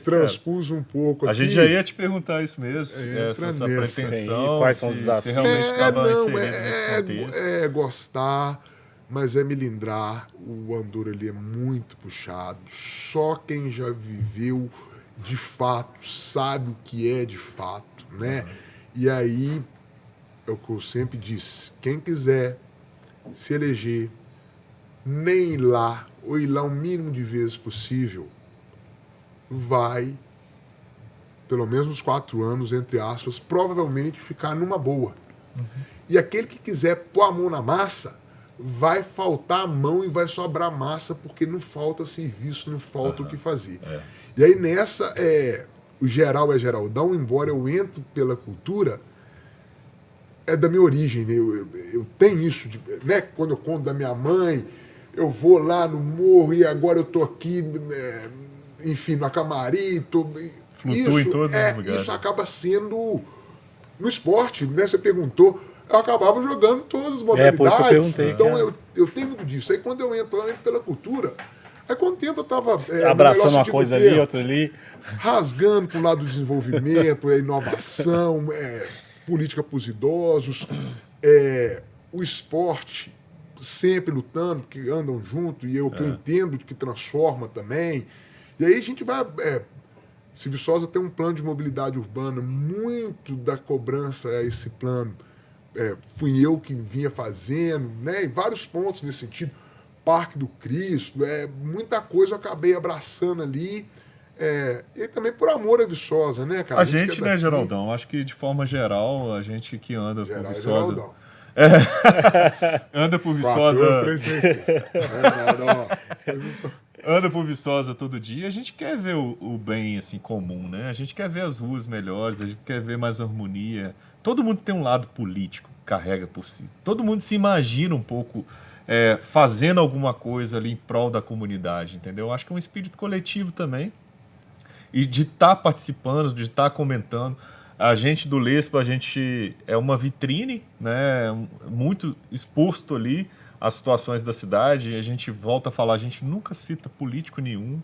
transpus um pouco aqui. A gente já ia te perguntar isso mesmo, essa pretensão, quais são os desafios? se realmente estava inserido nesse contexto. Gostar, mas é melindrar. O Andor ali é muito puxado. Só quem já viveu de fato sabe o que é de fato, né? E aí, é o que eu sempre disse, quem quiser se eleger, nem ir lá, ou ir lá o mínimo de vezes possível, vai, pelo menos uns 4 anos, entre aspas, provavelmente ficar numa boa. E aquele que quiser pôr a mão na massa, vai faltar a mão e vai sobrar massa, porque não falta serviço, não falta o que fazer. E aí nessa, o geral é geraldão, embora eu entro pela cultura, é da minha origem, né? Eu tenho isso, né? Quando eu conto da minha mãe, eu vou lá no morro e agora eu tô aqui... enfim, na Camari, Flutua em todos os lugares. Isso acaba sendo no esporte, né? Você perguntou, eu acabava jogando todas as por isso que eu modalidades. perguntei, Então cara. eu tenho muito disso. Aí quando eu entro pela cultura, aí com o tempo eu tava Abraçando uma coisa ali, outra ali. rasgando para o lado do desenvolvimento, inovação, política para os idosos, o esporte sempre lutando, que andam junto, e que eu entendo que transforma também. E aí a gente vai... se Viçosa tem um plano de mobilidade urbana, muito da cobrança a esse plano fui eu que vinha fazendo, né? Em vários pontos nesse sentido. Parque do Cristo, muita coisa eu acabei abraçando ali. E também por amor a Viçosa, né, cara? A gente, né, Geraldão? Acho que de forma geral, a gente que anda por Viçosa. Geraldão. Anda por Viçosa. 4-2-3-3. Anda por Viçosa todo dia, a gente quer ver o bem assim comum, né? A gente quer ver as ruas melhores, a gente quer ver mais harmonia. Todo mundo tem um lado político, carrega por si. Todo mundo se imagina um pouco fazendo alguma coisa ali em prol da comunidade, entendeu? Acho que é um espírito coletivo também. E de estar participando, de estar comentando. A gente do Lespa, a gente é uma vitrine, né? Muito exposto ali as situações da cidade, e a gente volta a falar, a gente nunca cita político nenhum,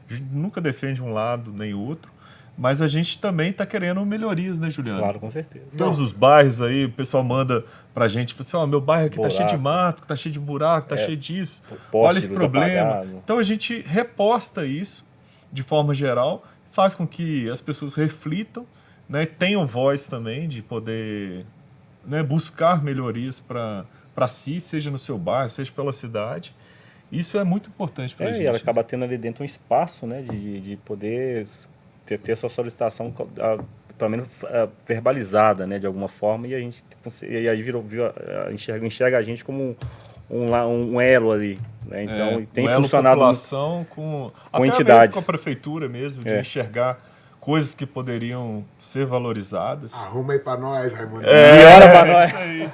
a gente nunca defende um lado nem outro, mas a gente também está querendo melhorias, né, Juliano? Claro, com certeza. Todos os bairros aí, o pessoal manda pra gente, fala assim, meu bairro aqui Buraco. tá cheio de mato, tá cheio de buraco, tá cheio disso, Poste olha esse de luz problema. apagado. Então a gente reposta isso de forma geral, faz com que as pessoas reflitam, né, tenham voz também de poder, né, buscar melhorias para si, seja no seu bairro, seja pela cidade. Isso é muito importante para a gente. E ela acaba tendo ali dentro um espaço, né, de poder ter sua solicitação, pelo menos verbalizada, né, de alguma forma, e a gente e aí enxerga a gente como um elo ali, né? Então e tem um elo funcionado população com até entidades, mesmo com a prefeitura mesmo, de enxergar coisas que poderiam ser valorizadas. Arruma aí pra nós, Raimundo. Melhora pra nós. Isso aí.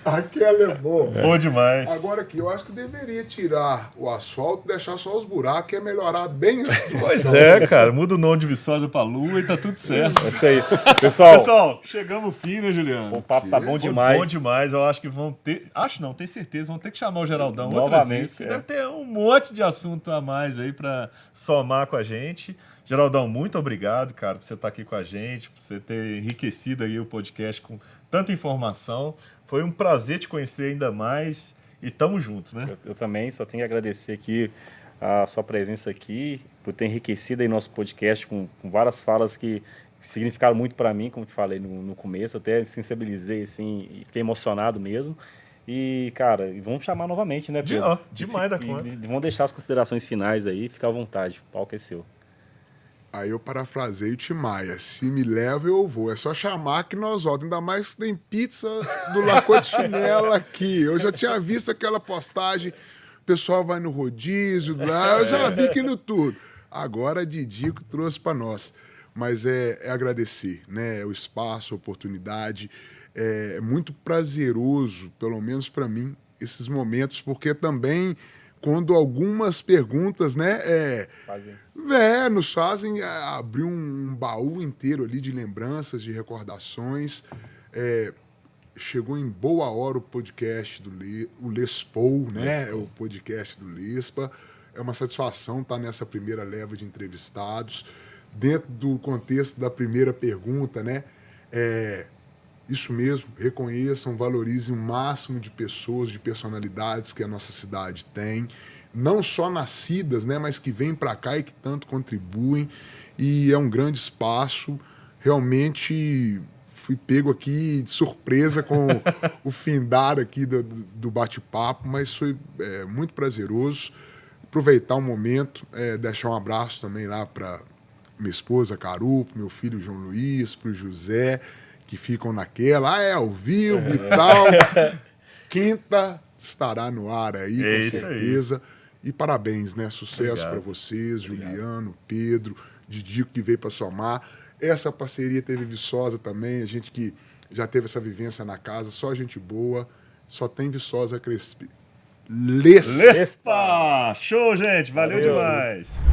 Aquele é bom. Bom demais. Agora aqui, eu acho que deveria tirar o asfalto, deixar só os buracos, que é melhorar bem a situação. Pois é, cara. Muda o nome de Viçosa pra Lua e tá tudo certo. É isso aí. Pessoal, chegamos ao fim, né, Juliano? O papo tá bom demais. Bom demais. Eu acho que vão ter... Acho não, tenho certeza. Vão ter que chamar o Geraldão outras Novamente, vezes. Que deve ter um monte de assunto a mais aí pra somar com a gente. Geraldão, muito obrigado, cara, por você estar aqui com a gente, por você ter enriquecido aí o podcast com tanta informação. Foi um prazer te conhecer ainda mais e tamo junto, né? Eu também só tenho que agradecer aqui a sua presença aqui, por ter enriquecido aí nosso podcast com várias falas que significaram muito para mim, como te falei no começo, até me sensibilizei assim e fiquei emocionado mesmo. E, cara, vamos chamar novamente, né, Pedro? Demais da conta. Vamos deixar as considerações finais aí, fica à vontade, o palco é seu. Aí eu parafrasei o Tim Maia. Se me leva, eu vou. É só chamar que nós voltamos. Ainda mais que tem pizza do Lacote Chinela aqui. Eu já tinha visto aquela postagem. O pessoal vai no rodízio lá. Eu já vi aquilo tudo. Agora a Didico trouxe para nós. Mas é agradecer, né? O espaço, a oportunidade. É muito prazeroso, pelo menos para mim, esses momentos, porque também... quando algumas perguntas, né, nos fazem abrir um baú inteiro ali de lembranças, de recordações. Chegou em boa hora o podcast do Lespou, né, o podcast do Lespa. É uma satisfação estar nessa primeira leva de entrevistados. Dentro do contexto da primeira pergunta, né, isso mesmo, reconheçam, valorizem o máximo de pessoas, de personalidades que a nossa cidade tem, não só nascidas, né, mas que vêm para cá e que tanto contribuem, e é um grande espaço. Realmente fui pego aqui de surpresa com o findar aqui do bate-papo, mas foi muito prazeroso. Aproveitar o momento, deixar um abraço também lá para minha esposa Caru, pro meu filho João Luiz, pro José, que ficam naquela, ao vivo e tal. Quinta estará no ar aí, com certeza. Aí. E parabéns, né? Sucesso para vocês, Juliano, Pedro, Didico, que veio para somar. Essa parceria teve Viçosa também, a gente que já teve essa vivência na casa, só gente boa, só tem Viçosa Lespa! Show, gente! Valeu demais!